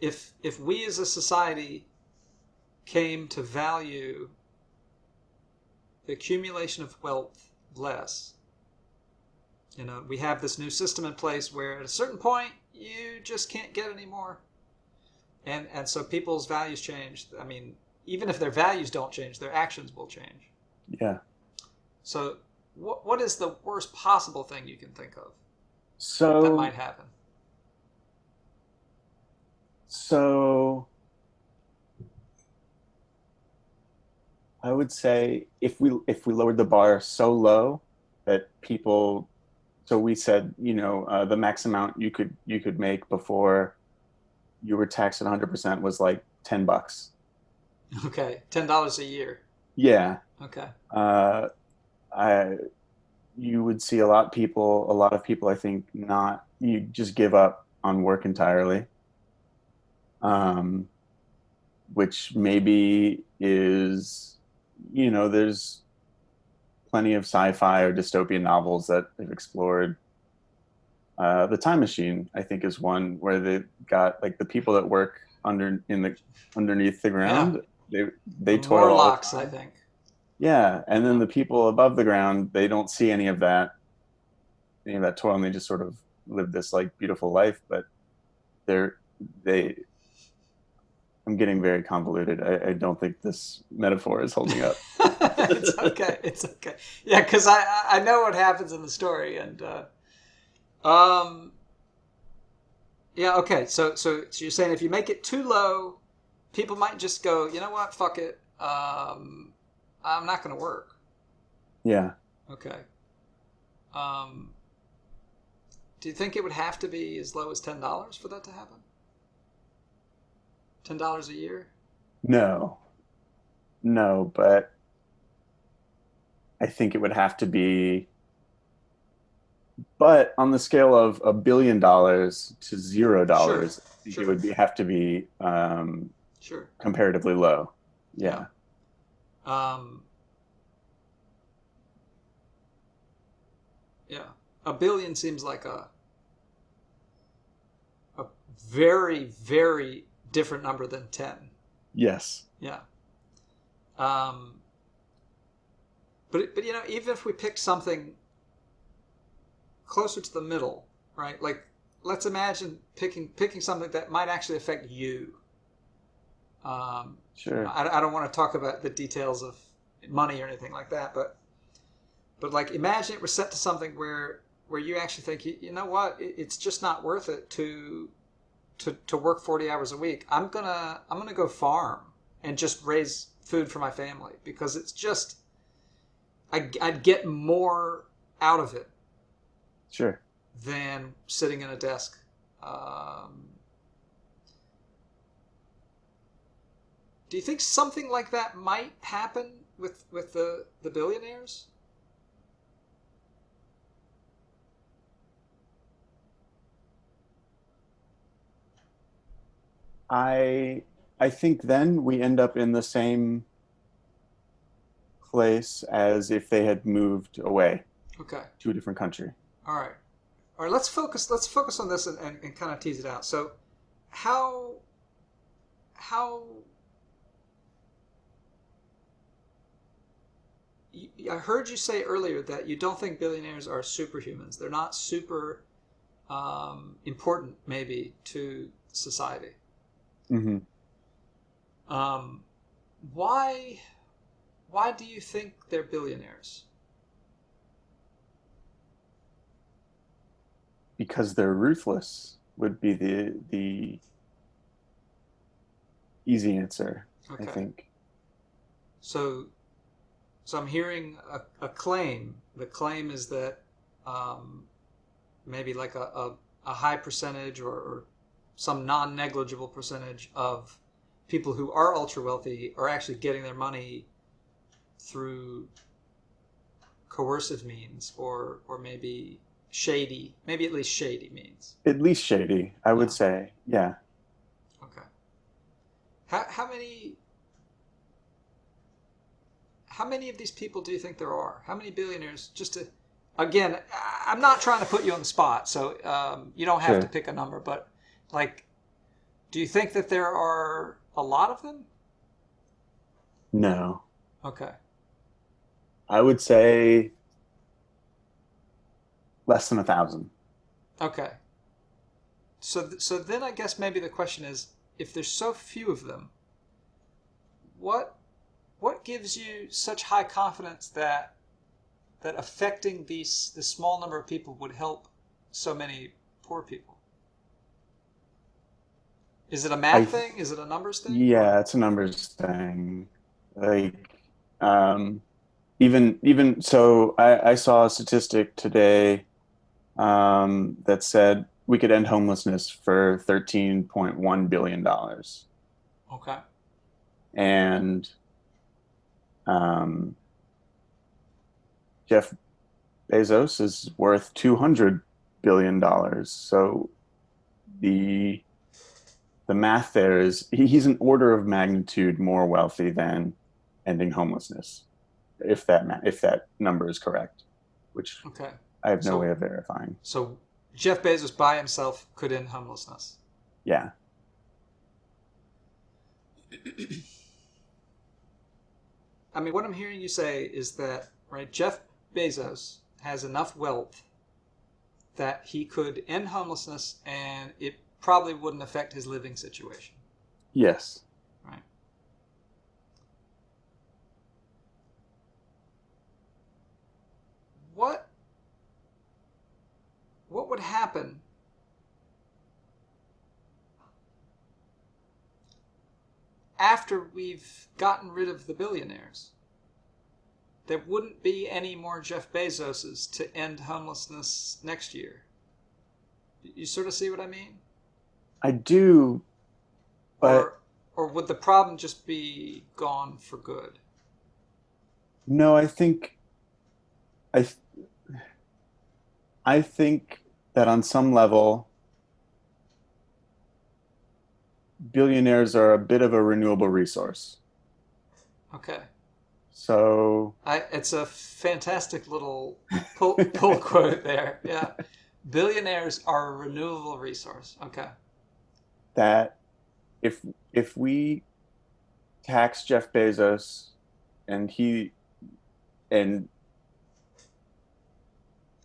if we as a society came to value the accumulation of wealth less, we have this new system in place where at a certain point you just can't get any more, and so people's values change. I mean, even if their values don't change, their actions will change. Yeah. So what is the worst possible thing you can think of that might So happen? so I would say if we lowered the bar so low that people so we said, the max amount you could make before you were taxed at 100% was like $10. Okay, $10 a year. Yeah. Okay. Uh, I you would see a lot of people, I think, not you just give up on work entirely, um, which maybe is, there's plenty of sci-fi or dystopian novels that have explored the time machine. I think is one where they got like the people that work underneath the Yeah, ground. They the they toil all the Morlocks, I time. think. Yeah, and then Yeah. the people above the ground, they don't see any of that toil, and they just sort of live this like beautiful life. But they're they. I'm getting very convoluted. I don't think this metaphor is holding up. It's okay. It's okay. Yeah, because I know what happens in the story, and um yeah, okay. So you're saying if you make it too low, people might just go, you know what, fuck it. I'm not going to work. Yeah, Okay. Um, do you think it would have to be as low as $10 for that to happen? $10 a year? no, no, but I think it would have to be. But on the scale of $1 billion to zero Sure, dollars, I think it sure, would have to be sure. comparatively low. Yeah. Yeah. Um, yeah. A billion seems like a very, very different number than 10. Yes. Yeah. Um, but even if we picked something closer to the middle, right? Like, let's imagine picking something that might actually affect you. Sure. I don't want to talk about the details of money or anything like that, but like imagine it was set to something where you actually think, you know what, it's just not worth it to work 40 hours a week. I'm gonna go farm and just raise food for my family because it's just I'd get more out of it Sure. than sitting in a desk. Um, do you think something like that might happen with the billionaires? I I think then we end up in the same place as if they had moved away Okay, to a different country. all right, all right. Let's focus on this and kind of tease it out. So, how how I heard you say earlier that you don't think billionaires are superhumans. They're not super important, maybe, to society. Hmm. Um, why why do you think they're billionaires? Because they're ruthless would be the easy answer, I Okay, think. so I'm hearing a claim. The claim is that um, maybe like a high percentage or some non-negligible percentage of people who are ultra wealthy are actually getting their money through coercive means or maybe at least shady means. At least shady, I would Yeah. say. Yeah. Okay. How many of these people do you think there are? How many billionaires? Just to, again, I'm not trying to put you on the spot, so you don't have to Sure. pick a number. But like, do you think that there are a lot of them? No. Okay. I would say less than 1,000. Okay. So then I guess maybe the question is, if there's so few of them, what what gives you such high confidence that affecting this small number of people would help so many poor people? Is it a I math thing? Is it a numbers thing? Or Yeah, it's a numbers thing. Like, um, even so, I saw a statistic today that said we could end homelessness for $13.1 billion. Okay. And um, Jeff Bezos is worth $200 billion. So the the math there is he's an order of magnitude more wealthy than ending homelessness, if that number is correct, which Okay. I have no way So of verifying. so Jeff Bezos by himself could end homelessness. Yeah. I mean, what I'm hearing you say is that, right, Jeff Bezos has enough wealth that he could end homelessness and it probably wouldn't affect his living situation, Yes. right? What what would happen after we've gotten rid of the billionaires? There wouldn't be any more Jeff Bezoses to end homelessness next year. You sort of see what I mean? I do, but Or or would the problem just be gone for good? no, I I think that on some level billionaires are a bit of a renewable resource. Okay. So It's a fantastic little pull quote there. Yeah. Billionaires are a renewable resource. Okay. that if if we tax Jeff Bezos and and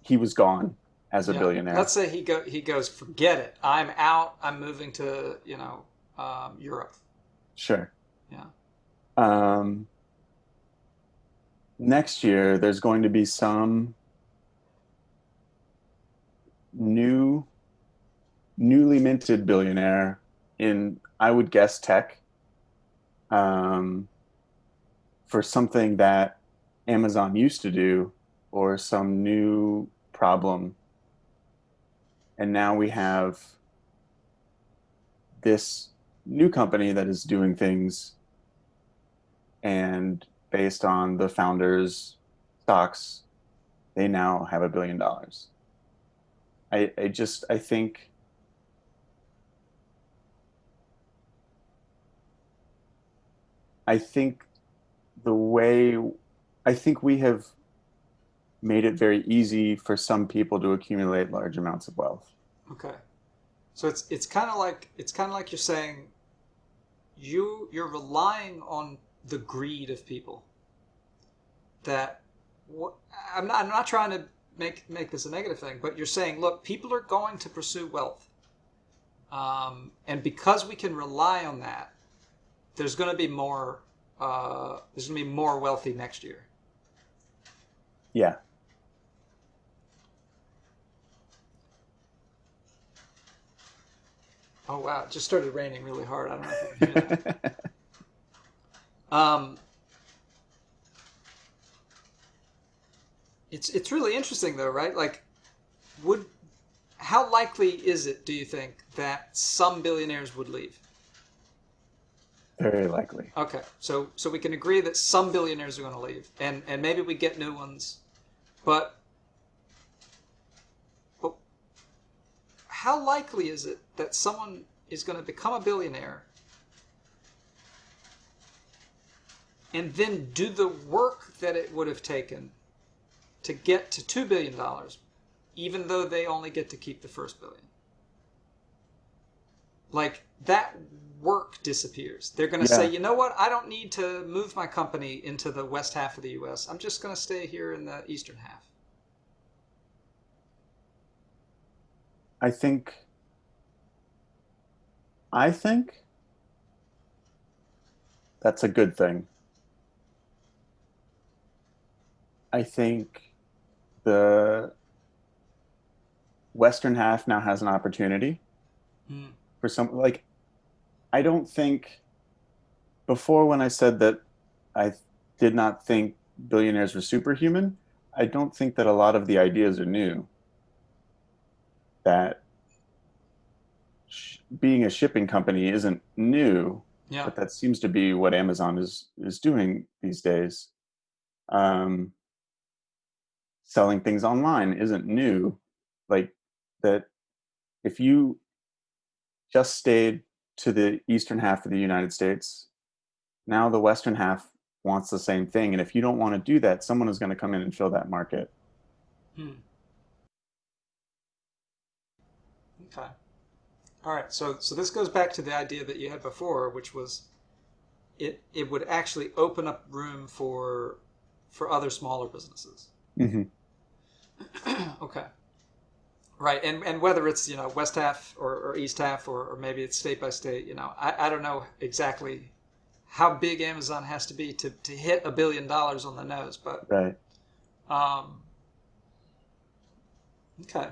he was gone as a Yeah. Let's billionaire. say he goes, forget it. I'm out. I'm moving to, Europe. Sure. Yeah. Um, Next year, there's going to be some new, newly minted billionaire in, I would guess, tech, um, for something that Amazon used to do or some new problem. And now we have this new company that is doing things, and based on the founders' stocks, they now have $1 billion. I think I think the way I think we have made it very easy for some people to accumulate large amounts of wealth. Okay. So it's kind of like you're saying you're relying on the greed of people. That what, I'm not trying to make this a negative thing, but you're saying, look, people are going to pursue wealth, and because we can rely on that, there's going to be more. There's going to be more wealthy next year. Yeah. Oh wow! It just started raining really hard. I don't know if you can hear that. Um, it's really interesting though, right? Like, would how likely is it, do you think, that some billionaires would leave? Very likely. Okay, so we can agree that some billionaires are going to leave, and maybe we get new ones, but but how likely is it that someone is going to become a billionaire and then do the work that it would have taken to get to $2 billion, even though they only get to keep the first billion? Like, that work disappears. They're going to say, Yeah. you know what? I don't need to move my company into the west half of the U.S. I'm just going to stay here in the eastern half. I think I think that's a good thing. I think the Western half now has an opportunity Hmm. for some, like, I don't think before when I said that I did not think billionaires were superhuman, I don't think that a lot of the ideas are new. That being a shipping company isn't new, Yeah. but that seems to be what Amazon is doing these days. Um, Selling things online isn't new. Like that, if you just stayed to the eastern half of the United States, now the western half wants the same thing. And if you don't want to do that, someone is going to come in and fill that market. Hmm. Okay. All right. So this goes back to the idea that you had before, which was it would actually open up room for other smaller businesses. Hmm. Okay. Right. And whether it's, west half or east half, or maybe it's state by state, I don't know exactly how big Amazon has to be to hit $1 billion on the nose, but Right. um, okay.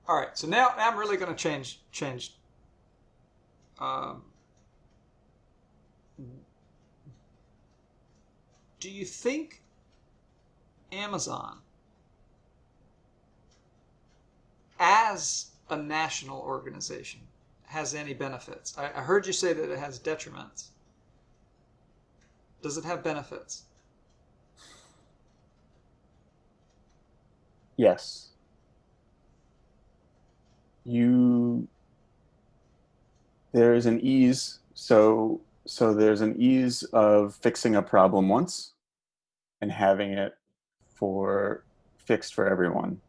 All right. So now I'm really going to change. Um, do you think Amazon, as a national organization, has any benefits? I heard you say that it has detriments. Does it have benefits? Yes. You There is an ease. So there's an ease of fixing a problem once and having it for fixed for everyone.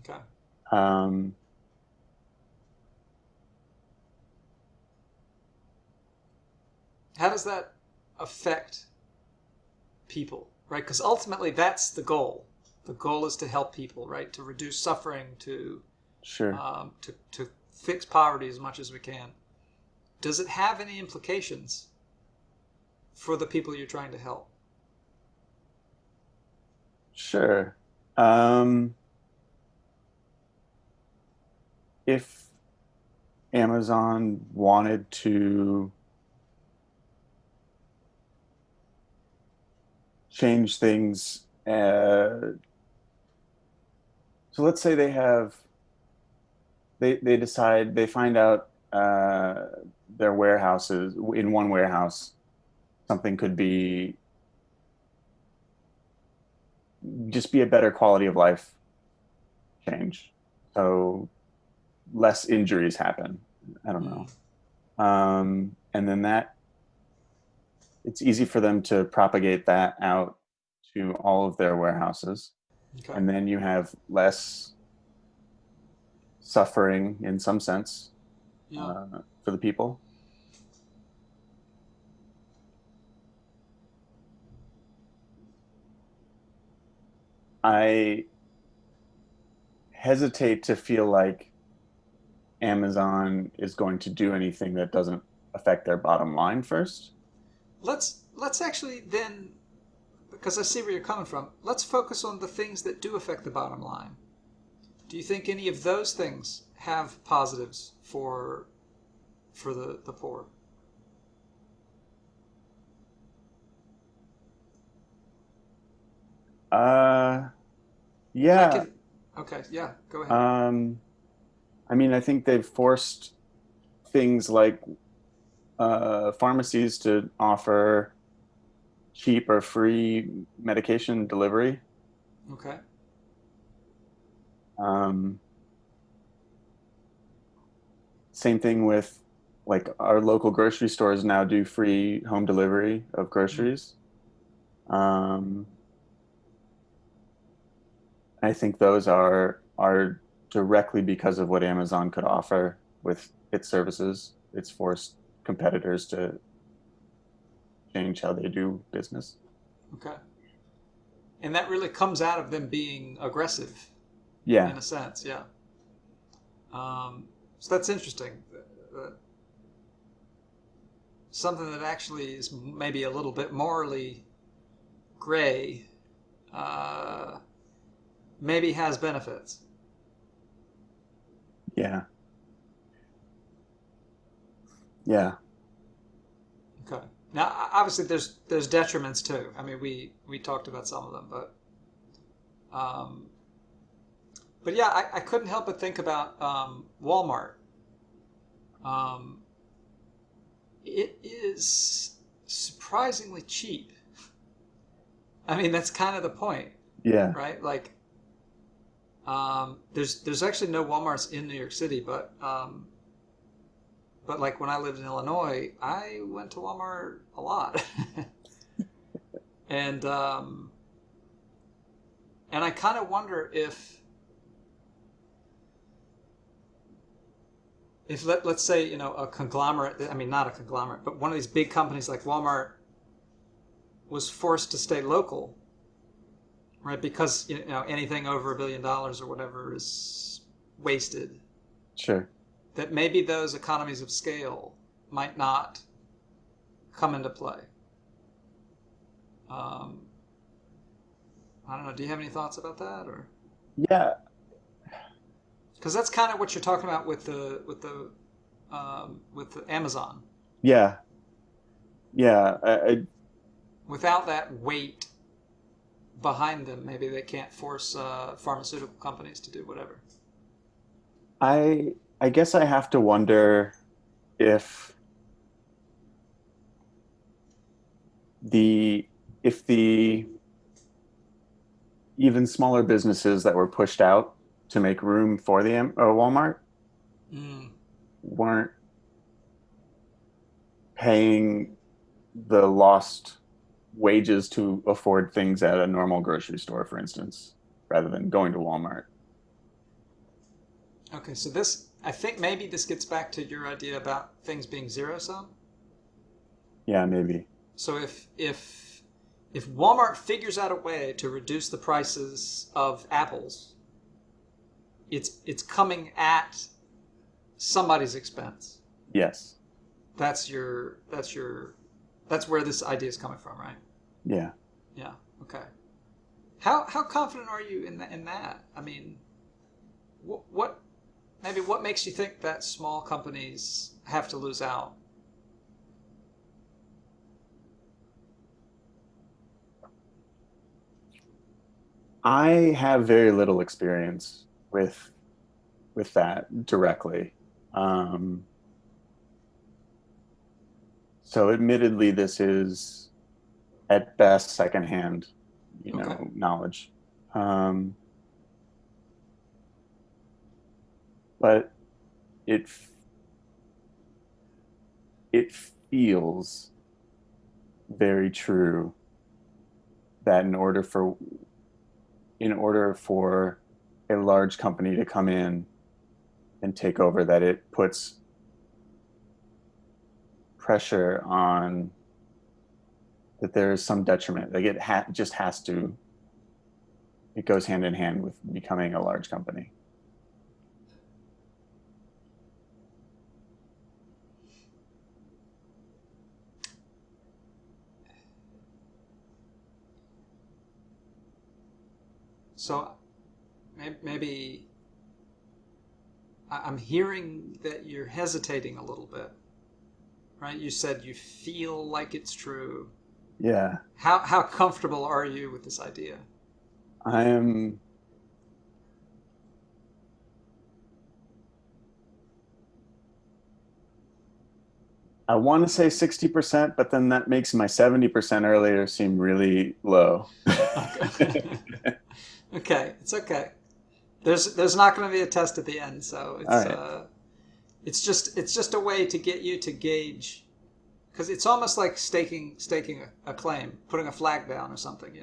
Okay. Um, How does that affect people, right? Because ultimately that's the goal. The goal is to help people, right? To reduce suffering, sure. to fix poverty as much as we can. Does it have any implications for the people you're trying to help? Sure. Um, if Amazon wanted to change things, so let's say they decide they find out their warehouses in one warehouse something could be just be a better quality of life change. So less injuries happen. I don't Mm, know. And then that it's easy for them to propagate that out to all of their warehouses. okay. And then you have less suffering in some sense Yeah. for the people. I hesitate to feel like Amazon is going to do anything that doesn't affect their bottom line first. Let's actually then, because I see where you're coming from. Let's focus on the things that do affect the bottom line. Do you think any of those things have positives for the poor? Uh, Like yeah. if Okay, yeah, go ahead. Um, I mean, I think they've forced things like pharmacies to offer cheap or free medication delivery. Okay. Um, Same thing with like our local grocery stores now do free home delivery of Mm, groceries. Um, I think those are directly because of what Amazon could offer with its services. It's forced competitors to change how they do business. okay. And that really comes out of them being aggressive, Yeah, in a sense, yeah. So that's interesting. Something that actually is maybe a little bit morally gray, uh, maybe has benefits. yeah, yeah. Okay. Now, obviously, there's detriments too. I mean, we talked about some of them, um, But yeah, I couldn't help but think about Walmart. Um, it is surprisingly cheap. I mean, that's kind of the point, Yeah, right? Like, there's actually no WalMarts in New York City, but like when I lived in Illinois, I went to Walmart a lot, and and I kind of wonder if let's say a conglomerate. I mean, not a conglomerate, but one of these big companies like Walmart was forced to stay local, right? Because anything over $1 billion or whatever is wasted. sure. That maybe those economies of scale might not come into play. Um, I don't know. Do you have any thoughts about that, or Yeah, because that's kind of what you're talking about with the Amazon. yeah, yeah. Without that weight behind them, maybe they can't force pharmaceutical companies to do whatever. I guess I have to wonder if the if the even smaller businesses that were pushed out to make room for the Walmart Mm, weren't paying the lost wages to afford things at a normal grocery store, for instance, rather than going to Walmart. okay, so this I think maybe this gets back to your idea about things being zero sum. Yeah, maybe. So if Walmart figures out a way to reduce the prices of apples, it's coming at somebody's expense. Yes. That's where this idea is coming from, right? Yeah. Yeah. Okay. How confident are you in that? I mean, what maybe what makes you think that small companies have to lose out? I have very little experience with that directly. Um, so admittedly, this is at best secondhand, Okay. knowledge. Um, but it it feels very true that in order for a large company to come in and take over, that it puts pressure on that there is some detriment. Like just has to. It goes hand in hand with becoming a large company. So maybe I'm hearing that you're hesitating a little bit, right? You said you feel like it's true. Yeah, How comfortable are you with this idea? I am. I want to say 60%, but then that makes my 70% earlier seem really low. Okay. Okay, it's okay. There's not going to be a test at the end, so All right. it's just a way to get you to gauge because it's almost like staking a claim, putting a flag down or something.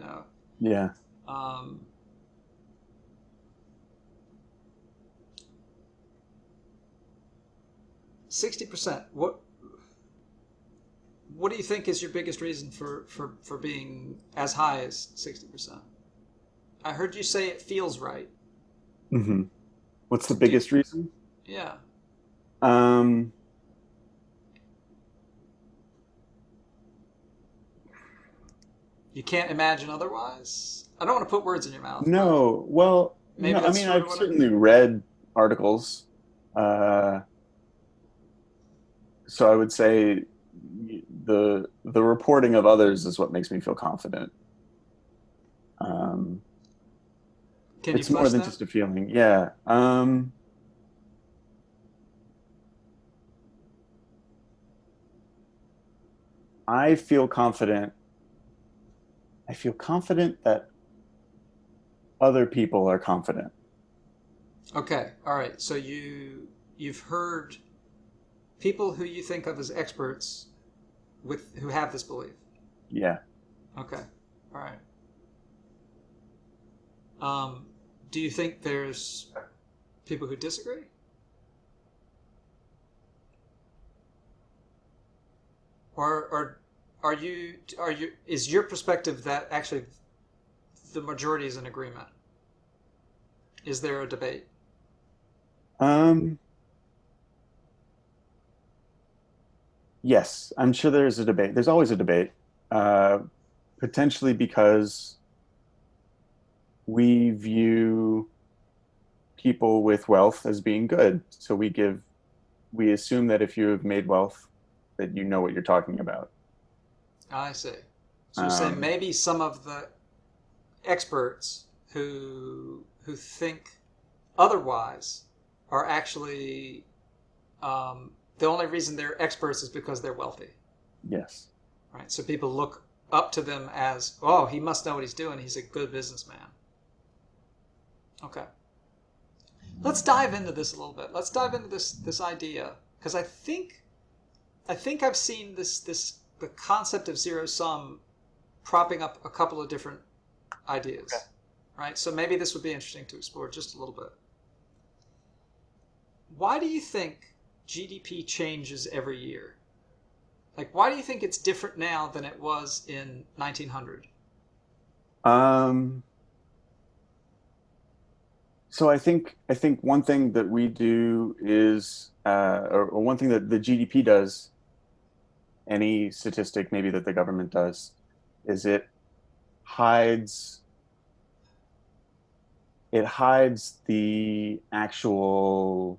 Yeah. Um, 60%. What do you think is your biggest reason for being as high as 60%? I heard you say it feels right. Hmm. What's the Do you, biggest reason? yeah. Um, You can't imagine otherwise. I don't want to put words in your mouth, but no. Well, no, maybe I that's mean, sort of I've what I. certainly read articles. Uh, so I would say the reporting of others is what makes me feel confident. Um, Can you It's more flesh than that? just a feeling. Yeah. I feel confident. I feel confident that other people are confident. Okay, all right. So you've heard people who you think of as experts with who have this belief. Yeah. Okay, all right. Um, do you think there's people who disagree, or are you is your perspective that actually the majority is in agreement? Is there a debate? Um, yes, I'm sure there's a debate. There's always a debate. Uh, Potentially because we view people with wealth as being good. So we assume that if you have made wealth, that you know what you're talking about. I see. So you're saying Um, maybe some of the experts who think otherwise are actually the only reason they're experts is because they're wealthy, yes. right? So people look up to them as, oh, he must know what he's doing. He's a good businessman. Okay, let's dive into this a little bit. Let's dive into this idea because I think I've seen this the concept of zero sum propping up a couple of different ideas, right? So maybe this would be interesting to explore just a little bit. Why do you think GDP changes every year? Like, why do you think it's different now than it was in 1900? Um, so I think one thing that we do is, or one thing that the GDP does, any statistic maybe that the government does, is hides it hides the actual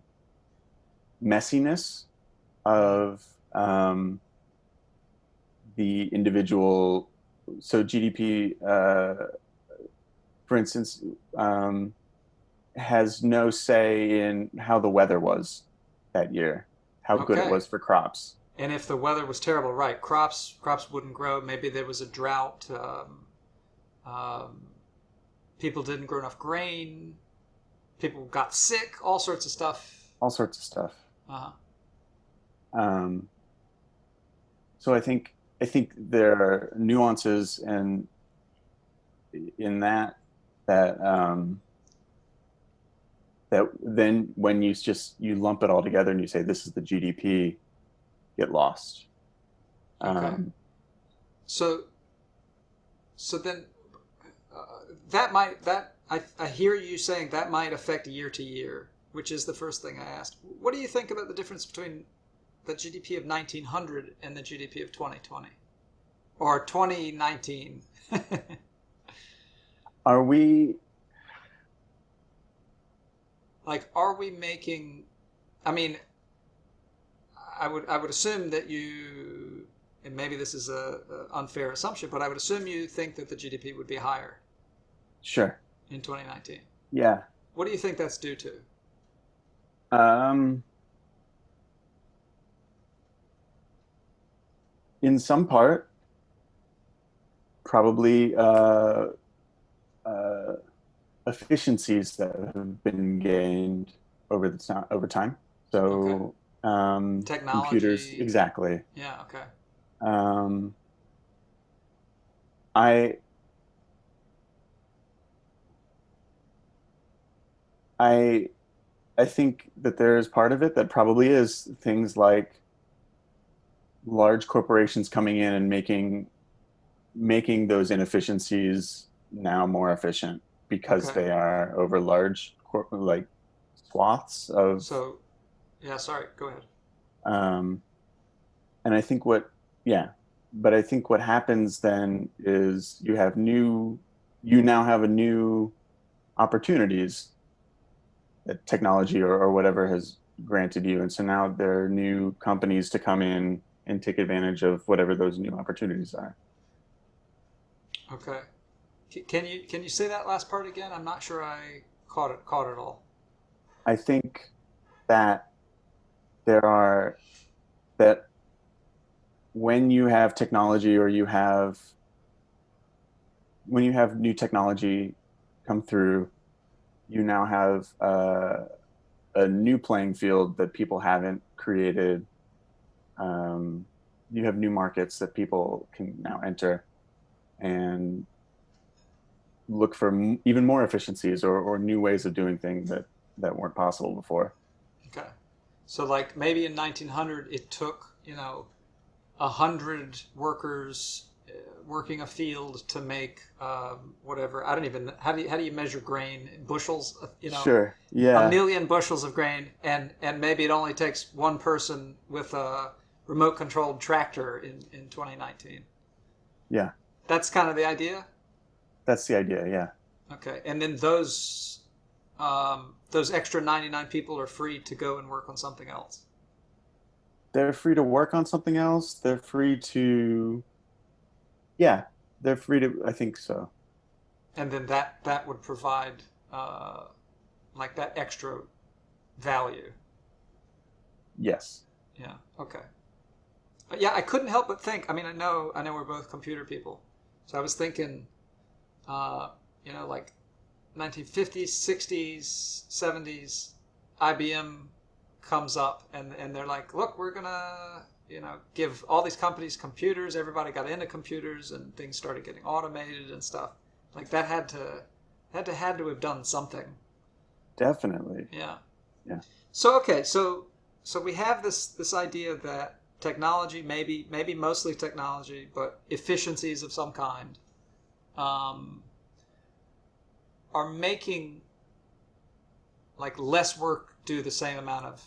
messiness Mm, of the individual. So GDP, for instance, um, has no say in how the weather was that year, how good it okay. was for crops. And if the weather was terrible, right? Crops wouldn't grow. Maybe there was a drought. Um, people didn't grow enough grain. People got sick. All sorts of stuff. All sorts of stuff. Uh-huh. Um, so I think there are nuances and in that then when you lump it all together and you say this is the GDP, get lost. Okay. Um, So so then that might that I hear you saying that might affect year to year, which is the first thing I asked. What do you think about the difference between the GDP of 1900 and the GDP of 2020 or 2019? are we? Like, are we making? I mean, I would assume that you, and maybe this is a unfair assumption, but I would assume you think that the GDP would be higher Sure. in 2019. Yeah. What do you think that's due to? Um, in some part, probably uh, efficiencies that have been gained over time. Okay, So computers, technology. exactly. Yeah. Okay. Um, I I I think that there is part of it that probably is things like large corporations coming in and making those inefficiencies now more efficient because Okay. they are over large like swaths of So yeah. Sorry. Go ahead. um, and I think what yeah, but I think what happens then is you now have a new opportunities that technology or whatever has granted you, and so now there are new companies to come in and take advantage of whatever those new opportunities are. Okay. Can you say that last part again? I'm not sure I caught it all. I think that there are that when you have technology or when you have new technology come through, you now have a new playing field that people haven't created. Um, you have new markets that people can now enter and look for even more efficiencies or new ways of doing things that weren't possible before. Okay. So like maybe in 1900 it took, 100 workers working a field to make whatever. I don't even how do you measure grain in bushels? Sure. A Yeah. million bushels of grain, and maybe it only takes one person with a remote controlled tractor in 2019. Yeah. That's kind of the idea. That's the idea. Yeah. Okay, and then those extra 99 people are free to go and work on something else. They're free to work on something else. They're free to, yeah, they're free to, I think so. And then that would provide uh, like that extra value. Yes. Yeah. Okay. But yeah, I couldn't help but think. I mean, I know we're both computer people, so I was thinking, uh, like 1950s, 60s, 70s, IBM comes up and they're like, look, we're gonna give all these companies computers. Everybody got into computers and things started getting automated and stuff. Like that had to have done something. Definitely. Yeah. Yeah. So okay, so we have this idea that technology, maybe mostly technology, but efficiencies of some kind, um, are making like less work do the same amount of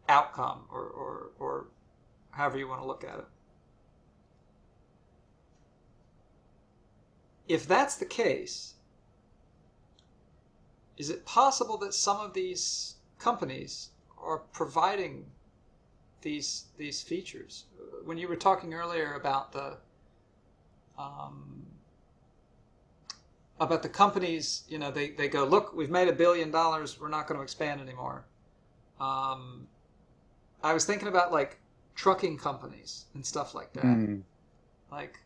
outcome, or however you want to look at it. If that's the case, is it possible that some of these companies are providing these features? When you were talking earlier um, about the companies, they go, look, we've made $1 billion, we're not going to expand anymore. Um, I was thinking about like trucking companies and stuff like that. Mm, Like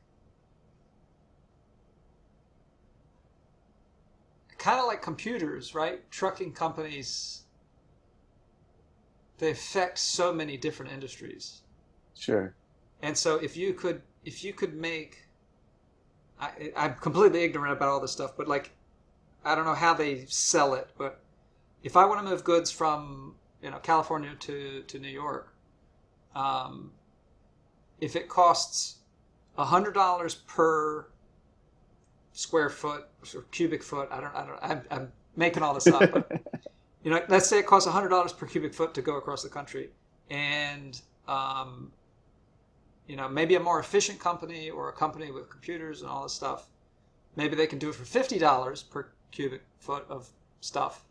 kind of like computers, right? Trucking companies, they affect so many different industries. sure. And so if you could make I'm completely ignorant about all this stuff, but like I don't know how they sell it, but if I want to move goods from California to New York, um, if it costs $100 per square foot or cubic foot, I don't, I'm making all this up, but let's say it costs $100 per cubic foot to go across the country, and um, maybe a more efficient company or a company with computers and all this stuff, maybe they can do it for $50 per cubic foot of stuff.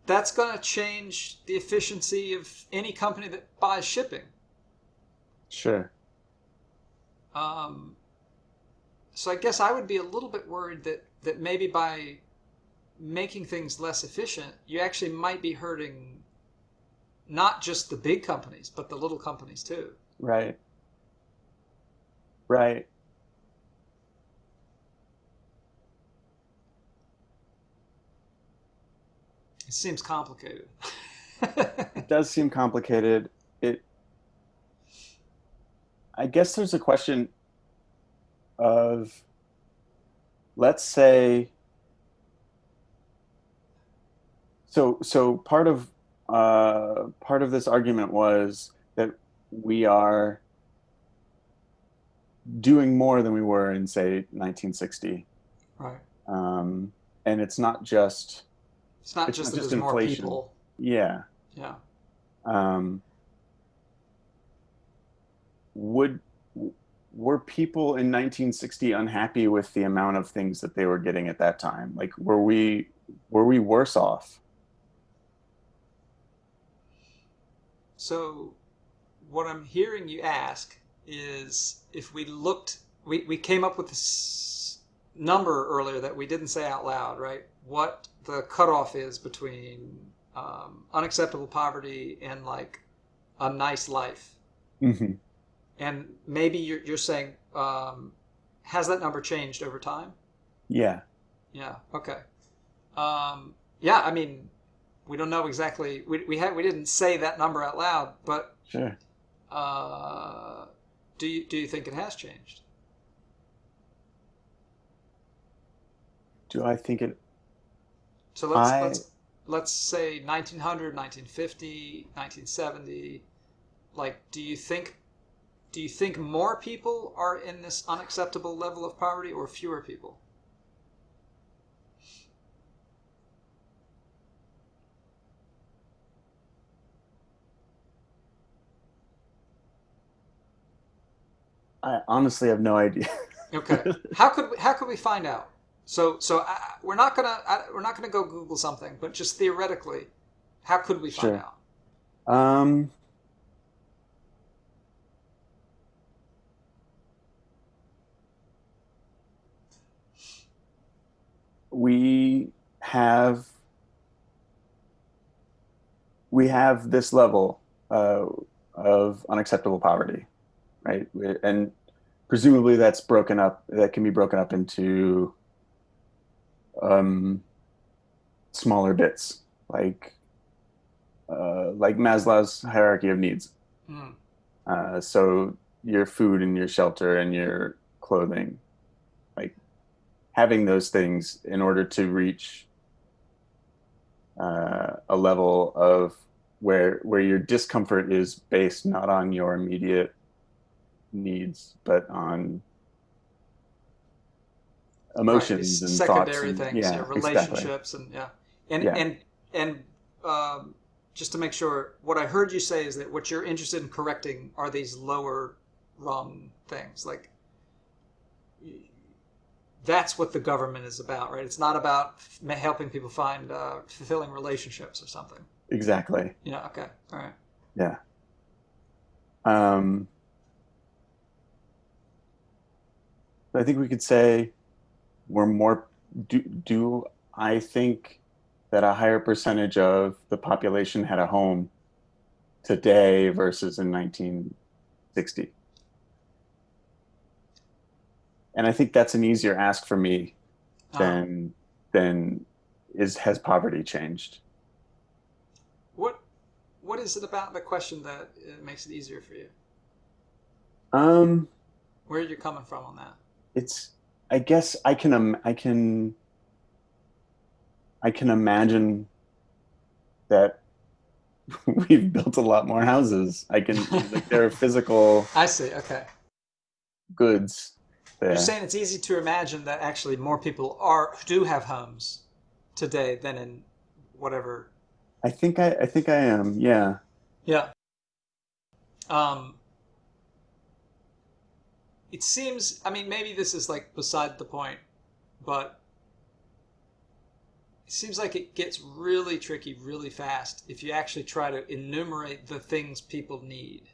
That's going to change the efficiency of any company that buys shipping. Sure. Um, so I guess I would be a little bit worried that maybe by making things less efficient, you actually might be hurting not just the big companies, but the little companies too. Right. Right. It seems complicated. It does seem complicated. I guess there's a question of, let's say, so part of this argument was that we are doing more than we were in, say, 1960. Right. Um, and it's not just It's not it's just not that just there's more inflation. people. Yeah. Yeah. Um, would were people in 1960 unhappy with the amount of things that they were getting at that time? Like, were we worse off? So what I'm hearing you ask is if we looked we came up with this number earlier that we didn't say out loud, right? What the cutoff is between unacceptable poverty and like a nice life. Hmm. And maybe you're saying, has that number changed over time? Yeah, Yeah. Okay. Yeah. I mean, we don't know exactly. We didn't say that number out loud, but sure. uh, do you think it has changed? Do I think it? So I let's say 1900, 1950, 1970. Like, do you think more people are in this unacceptable level of poverty or fewer people? I honestly have no idea. Okay. How could we find out? So we're not gonna go Google something, but just theoretically, how could we find Sure. out? Um, we have we have this level uh, of unacceptable poverty, right? And presumably that's broken up. That can be broken up into um, smaller bits, like Maslow's hierarchy of needs. Mm, So your food and your shelter and your clothing, like having those things in order to reach a level of where your discomfort is based not on your immediate needs, but on right. These emotions and thoughts secondary and things, yeah, yeah, exactly. relationships, and yeah, and Yeah. and and just to make sure, what I heard you say is that what you're interested in correcting are these lower rung things, like that's what the government is about, right? It's not about helping people find fulfilling relationships or something. Exactly. Yeah. Okay. All right. Yeah. Um, I think we could say we're more do I think that a higher percentage of the population had a home today versus in 1960. And I think that's an easier ask for me Uh, than than is has poverty changed? what what is it about the question that makes it easier for you? Um, Where are you coming from on that? it's I guess I can imagine that we've built a lot more houses. I can like there are physical I see. Okay. goods You're there. saying it's easy to imagine that actually more people do have homes today than in whatever. I think I am. Yeah. Yeah. Um, it seems. I mean, maybe this is like beside the point, but it seems like it gets really tricky really fast if you actually try to enumerate the things people need.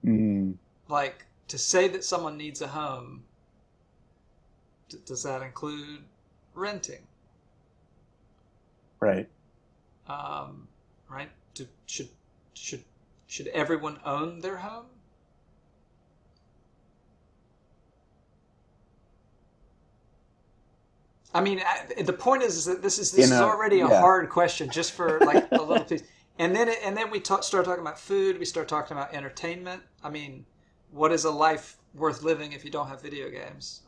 Mm, Like to say that someone needs a home, does that include renting? right. Um, right? Should should everyone own their home? I mean, the point is that this In is a already a yeah. hard question just for like a little piece, and then we start talking about food. We start talking about entertainment. I mean, what is a life worth living if you don't have video games?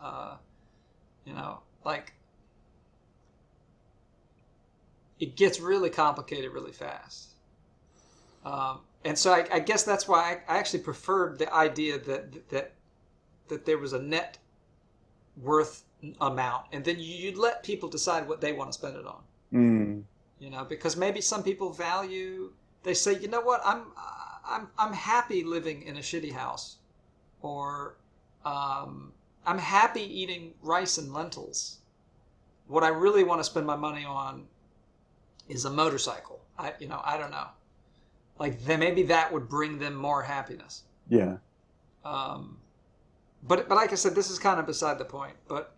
Like it gets really complicated really fast. And so I guess that's why I actually preferred the idea that there was a net worth amount, and then you'd let people decide what they want to spend it on. Mm, Because maybe some people value. They say, you know what, I'm happy living in a shitty house, or I'm happy eating rice and lentils. What I really want to spend my money on is a motorcycle. I don't know. Like then maybe that would bring them more happiness. yeah. Um, But like I said, this is kind of beside the point. But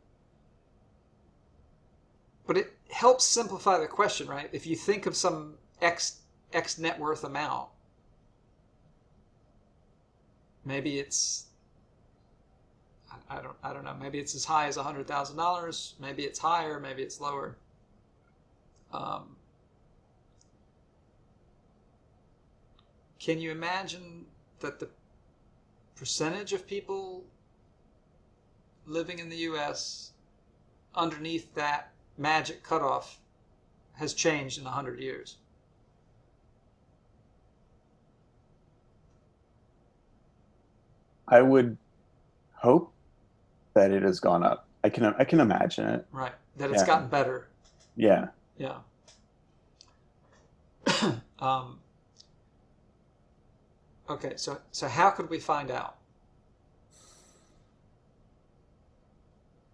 it helps simplify the question, right? If you think of some X net worth amount, maybe it's I don't know. Maybe it's as high as $100,000. Maybe it's higher. Maybe it's lower. Um, can you imagine that the percentage of people living in the U.S. underneath that magic cutoff has changed in 100 years? I would hope that it has gone up. I can imagine it. Right. That it's Yeah. gotten better. Yeah. Yeah. Um, okay. So how could we find out?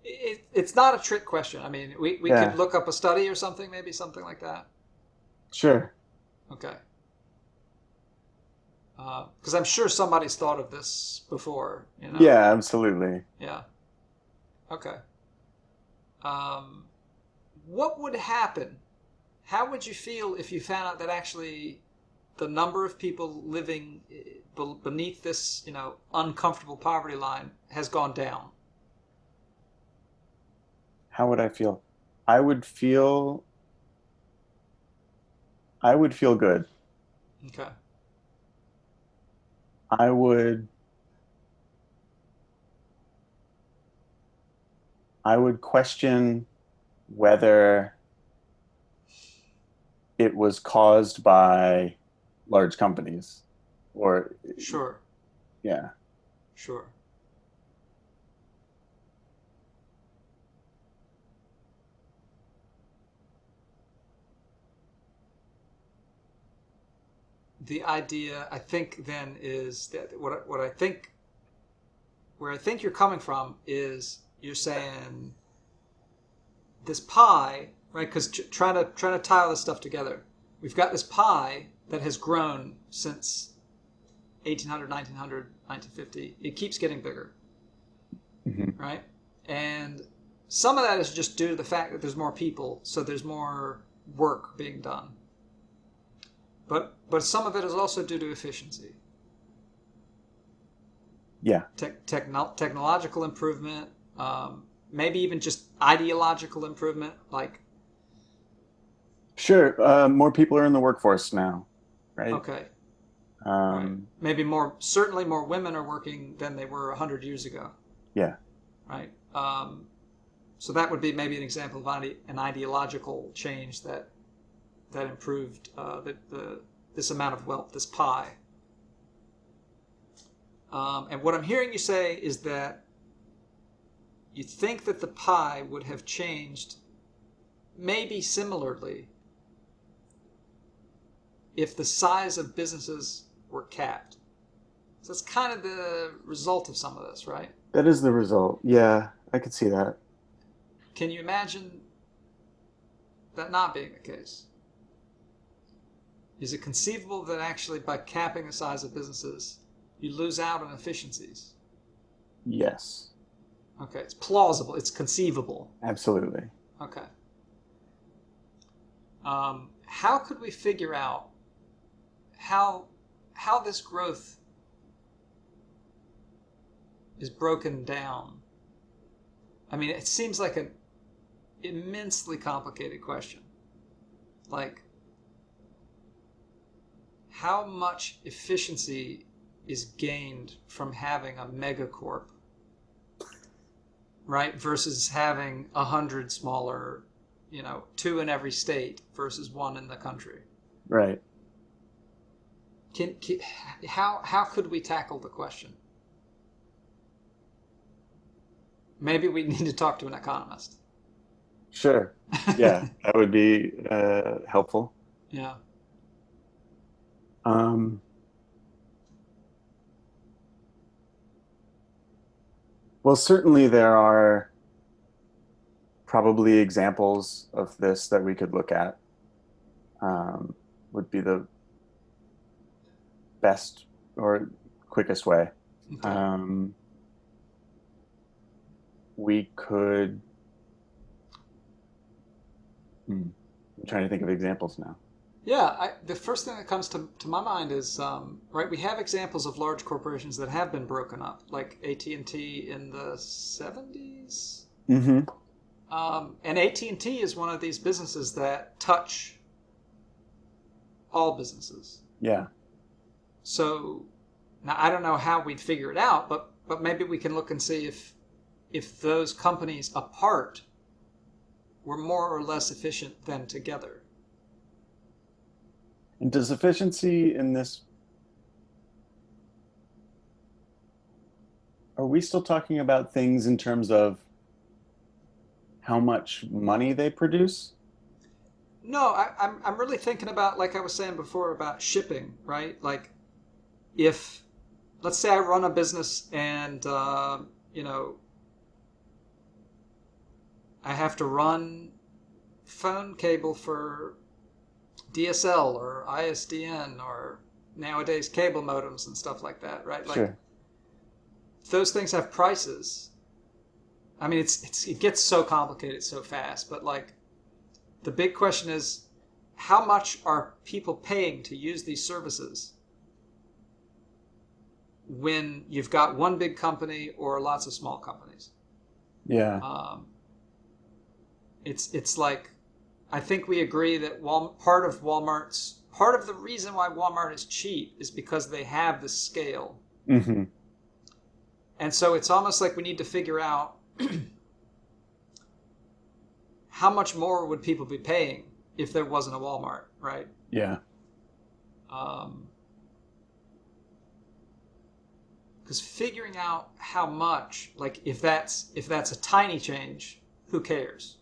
It's not a trick question. I mean, we could Yeah. look up a study or something, maybe something like that. Sure. Okay. Because I'm sure somebody's thought of this before, you know? Yeah, absolutely. Yeah. Okay. Um, what would happen? How would you feel if you found out that actually the number of people living beneath this, uncomfortable poverty line has gone down? How would I feel? I would feel I would feel good. Okay. I would I would question whether it was caused by large companies or Sure. yeah. Sure. The idea, I think, then is that what I think where I think you're coming from is you're saying this pie, right? Because trying to tie all this stuff together, we've got this pie that has grown since 1800, 1900, 1950. It keeps getting bigger, Mhm. right? And some of that is just due to the fact that there's more people, so there's more work being done. But some of it is also due to efficiency, Yeah. technological improvement, maybe even just ideological improvement. Like, Sure. More people are in the workforce now, right? okay, right, Um, maybe more, certainly more women are working than they were 100 years ago, yeah. right? So that would be maybe an example of an ideological change that improved this amount of wealth, this pie. And what I'm hearing you say is that you think that the pie would have changed maybe similarly if the size of businesses were capped. So that's kind of the result of some of this, right? That is the result. Yeah, I could see that. Can you imagine that not being the case? Is it conceivable that actually by capping the size of businesses, you lose out on efficiencies? Yes, Okay, it's plausible, it's conceivable. absolutely. Okay. How could we figure out how how this growth is broken down? I mean, it seems like an immensely complicated question. Like, how much efficiency is gained from having a megacorp, right? Versus having 100 smaller, two in every state versus one in the country. Right. Can how could we tackle the question? Maybe we need to talk to an economist. Sure. Yeah, that would be helpful. Yeah. Um, well, certainly there are probably examples of this that we could look at. Would be the best or quickest way. Okay. Um, we could. I'm trying to think of examples now. Yeah, the first thing that comes to my mind is right. We have examples of large corporations that have been broken up, like AT&T in the '70s. Hmm. And AT&T is one of these businesses that touch all businesses. Yeah. So now I don't know how we'd figure it out, but maybe we can look and see if those companies apart were more or less efficient than together. And does efficiency in this, are we still talking about things in terms of how much money they produce? No, I'm really thinking about, like I was saying before, about shipping, right? Like if, let's say I run a business and you know, I have to run phone cable for DSL or ISDN or nowadays cable modems and stuff like that, right? Like Sure. those things have prices. I mean, it gets so complicated so fast, but like the big question is, how much are people paying to use these services when you've got one big company or lots of small companies? Yeah. Um, it's like I think we agree that part of the reason why Walmart is cheap is because they have the scale, Hmm. and so it's almost like we need to figure out how much more would people be paying if there wasn't a Walmart, right? Yeah. Um, because figuring out how much, like if that's a tiny change, who cares?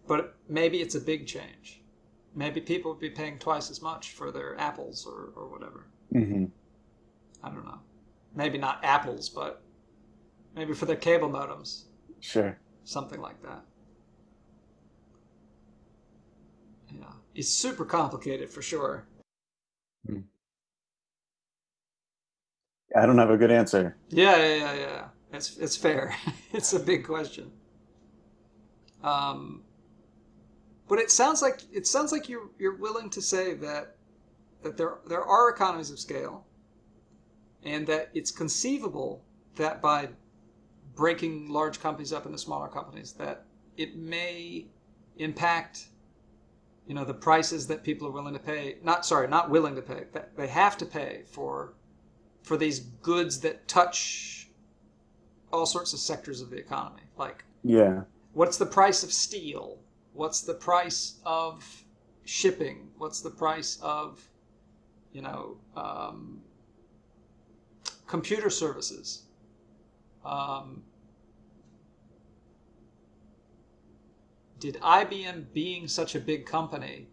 But maybe it's a big change. Maybe people would be paying twice as much for their apples or whatever. Hmm. I don't know. Maybe not apples, but maybe for their cable modems, Sure. something like that. Yeah, it's super complicated for sure. Mm. I don't have a good answer. Yeah. It's fair. It's a big question. Um, but it sounds like you're willing to say that there are economies of scale, and that it's conceivable that by breaking large companies up into smaller companies, that it may impact the prices that people are willing to pay. Not willing to pay. That they have to pay for these goods that touch all sorts of sectors of the economy. Like, Yeah. what's the price of steel? What's the price of shipping? What's the price of you know um, computer services? Um, did IBM, being such a big company,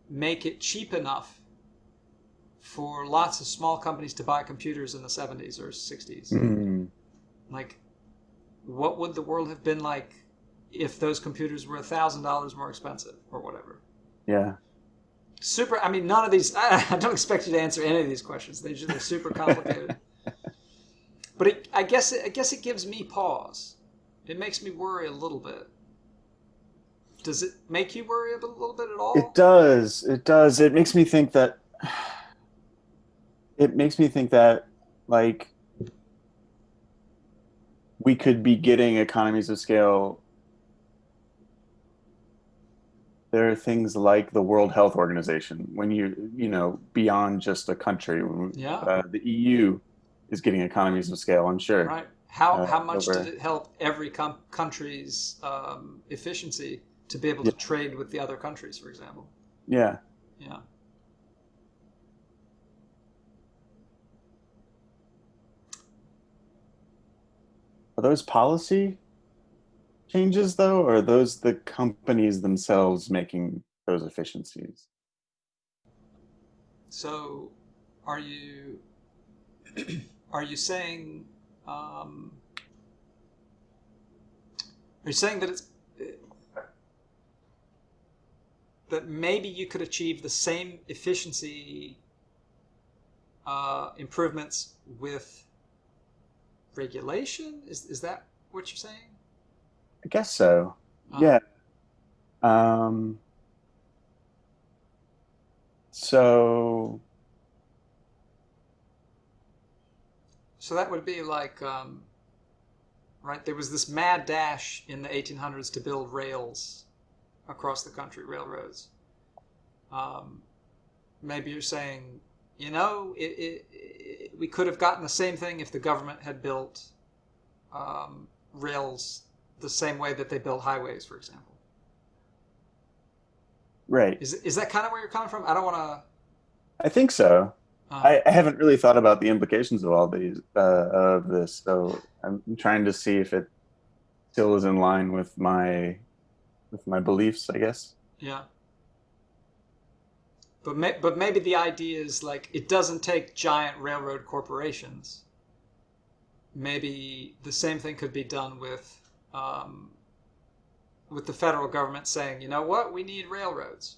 make it cheap enough for lots of small companies to buy computers in the '70s or '60s? Mm. Like, what would the world have been like if those computers were $1,000 more expensive or whatever? Yeah. Super. I mean, none of these. I don't expect you to answer any of these questions. They're super complicated. But I guess it gives me pause. It makes me worry a little bit. Does it make you worry a little bit at It all? does. It does. It makes me think that like we could be getting economies of scale. There are things like the World Health Organization when beyond just a country. Yeah. The EU is getting economies of scale, I'm sure. Right. How much did Over. it help every country's efficiency to be able Yeah. to trade with the other countries, for example? Yeah. Yeah. Are those policy changes though, or are those the companies themselves making those efficiencies? So, are you are you saying um, are you saying that maybe you could achieve the same efficiency improvements with regulation. Is that what you're saying? I guess so. Uh, Yeah. Um, so so that would be like right. There was this mad dash in the 1800s to build rails across the country, railroads. Um, Maybe you're saying, we could have gotten the same thing if the government had built rails the same way that they build highways, for example. right. Is that kind of where you're coming from? I don't want I think so. to. I haven't really thought about the implications of all these of this, so I'm trying to see if it still is in line with my beliefs, I guess. Yeah, but maybe the idea is like it doesn't take giant railroad corporations. Maybe the same thing could be done with the federal government saying, you know what, we need railroads.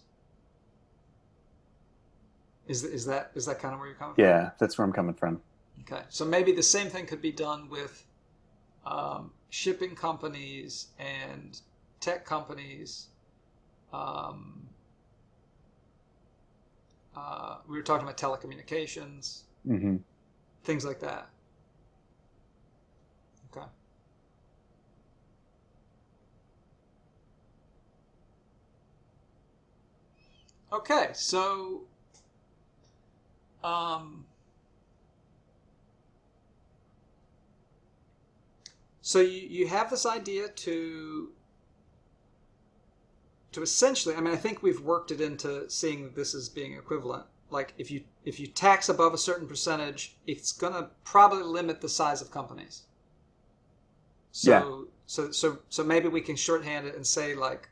Is that kind of where you're coming from? Yeah, that's where I'm coming from. Okay, so maybe the same thing could be done with shipping companies and tech companies. Um, we were talking about telecommunications, Hmm. things like that. Okay. Okay, um, so you have this idea to essentially, I mean, I think we've worked it into seeing this as being equivalent. Like if you tax above a certain percentage, it's gonna probably limit the size of companies. Yeah. So maybe we can shorthand it and say like,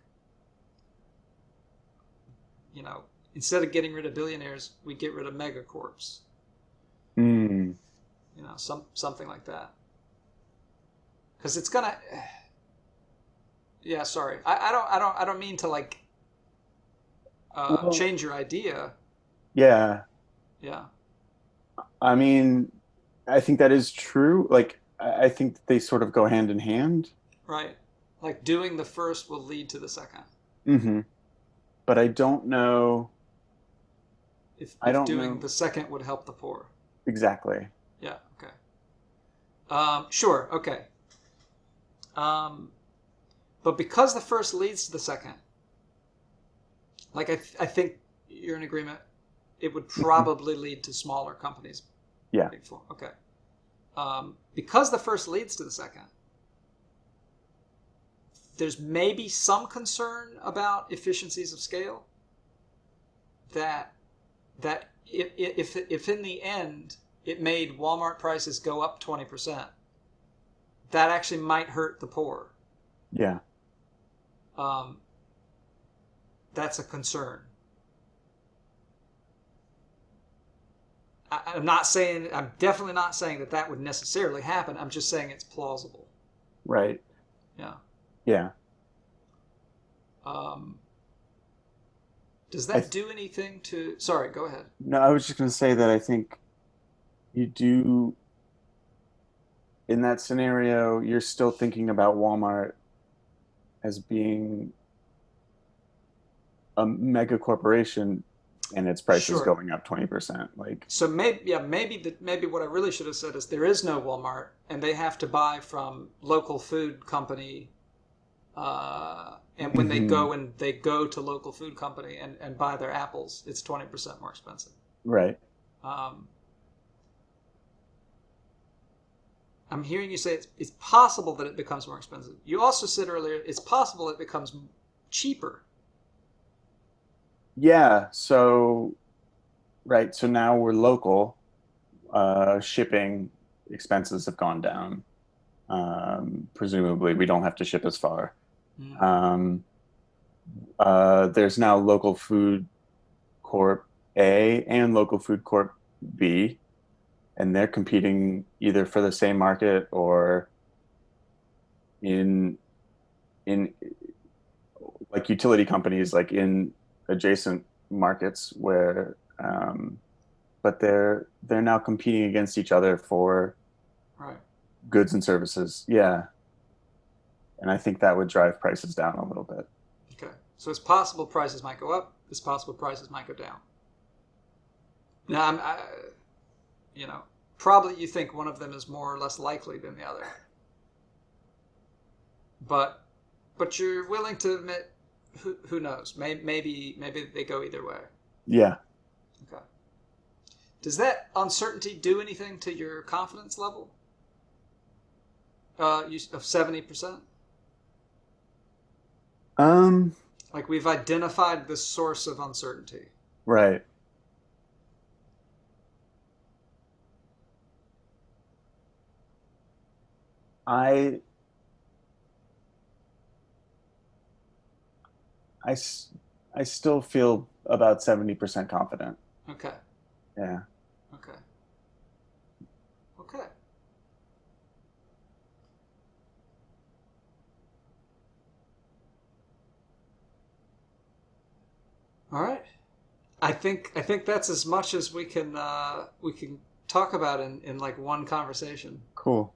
instead of getting rid of billionaires, we get rid of megacorps. Mm. Something like that. Because it's gonna. Yeah, sorry. I don't mean to like Well, change your idea. yeah. Yeah. I mean, I think that is true. Like, I think that they sort of go hand in hand. Right. Like doing the first will lead to the second. Hmm. But If I if don't doing know the second would help the poor. exactly. Yeah. Okay. Sure. Okay. Um, but because the first leads to the second, like I think you're in agreement. It would Hmm. probably lead to smaller companies. Yeah. Okay. Because the first leads to the second, there's maybe some concern about efficiencies of scale that if in the end it made Walmart prices go up 20%, that actually might hurt the poor. Yeah. Um, that's a concern. I'm definitely not saying that that would necessarily happen. I'm just saying it's plausible. Right. Yeah. Yeah. Um, does I that th do anything to? Sorry, go ahead. No, I was just going to say that I think you do in that scenario, you're still thinking about Walmart as being a mega corporation and its price is Sure. going up 20%. Like, So maybe what I really should have said is there is no Walmart, and they have to buy from local food company. And when mhm, they go to local food company and buy their apples, it's 20% more expensive. right. Um, I'm hearing you say it's possible that it becomes more expensive. You also said earlier it's possible it becomes cheaper. Yeah. So, right. So now we're local. Shipping expenses have gone down. Presumably, we don't have to ship as far. Mm, Um, there's now local food Corp A and local food Corp B, and they're competing either for the same market or in in like utility companies like in adjacent markets where but they're now competing against each other for right. goods and services. Yeah. And I think that would drive prices down a little bit. Okay. So it's possible prices might go up. It's possible prices might go down. Now, you know, probably you think one of them is more or less likely than the other, but you're willing to admit who knows? Maybe they go either way. Yeah. Okay. Does that uncertainty do anything to your confidence level? Of 70%. Um, Like we've identified the source of uncertainty. right. I, I, I still feel about 70% confident. Okay. Yeah. Okay. Okay. All right. I think that's as much as we can talk about in like one conversation. Cool.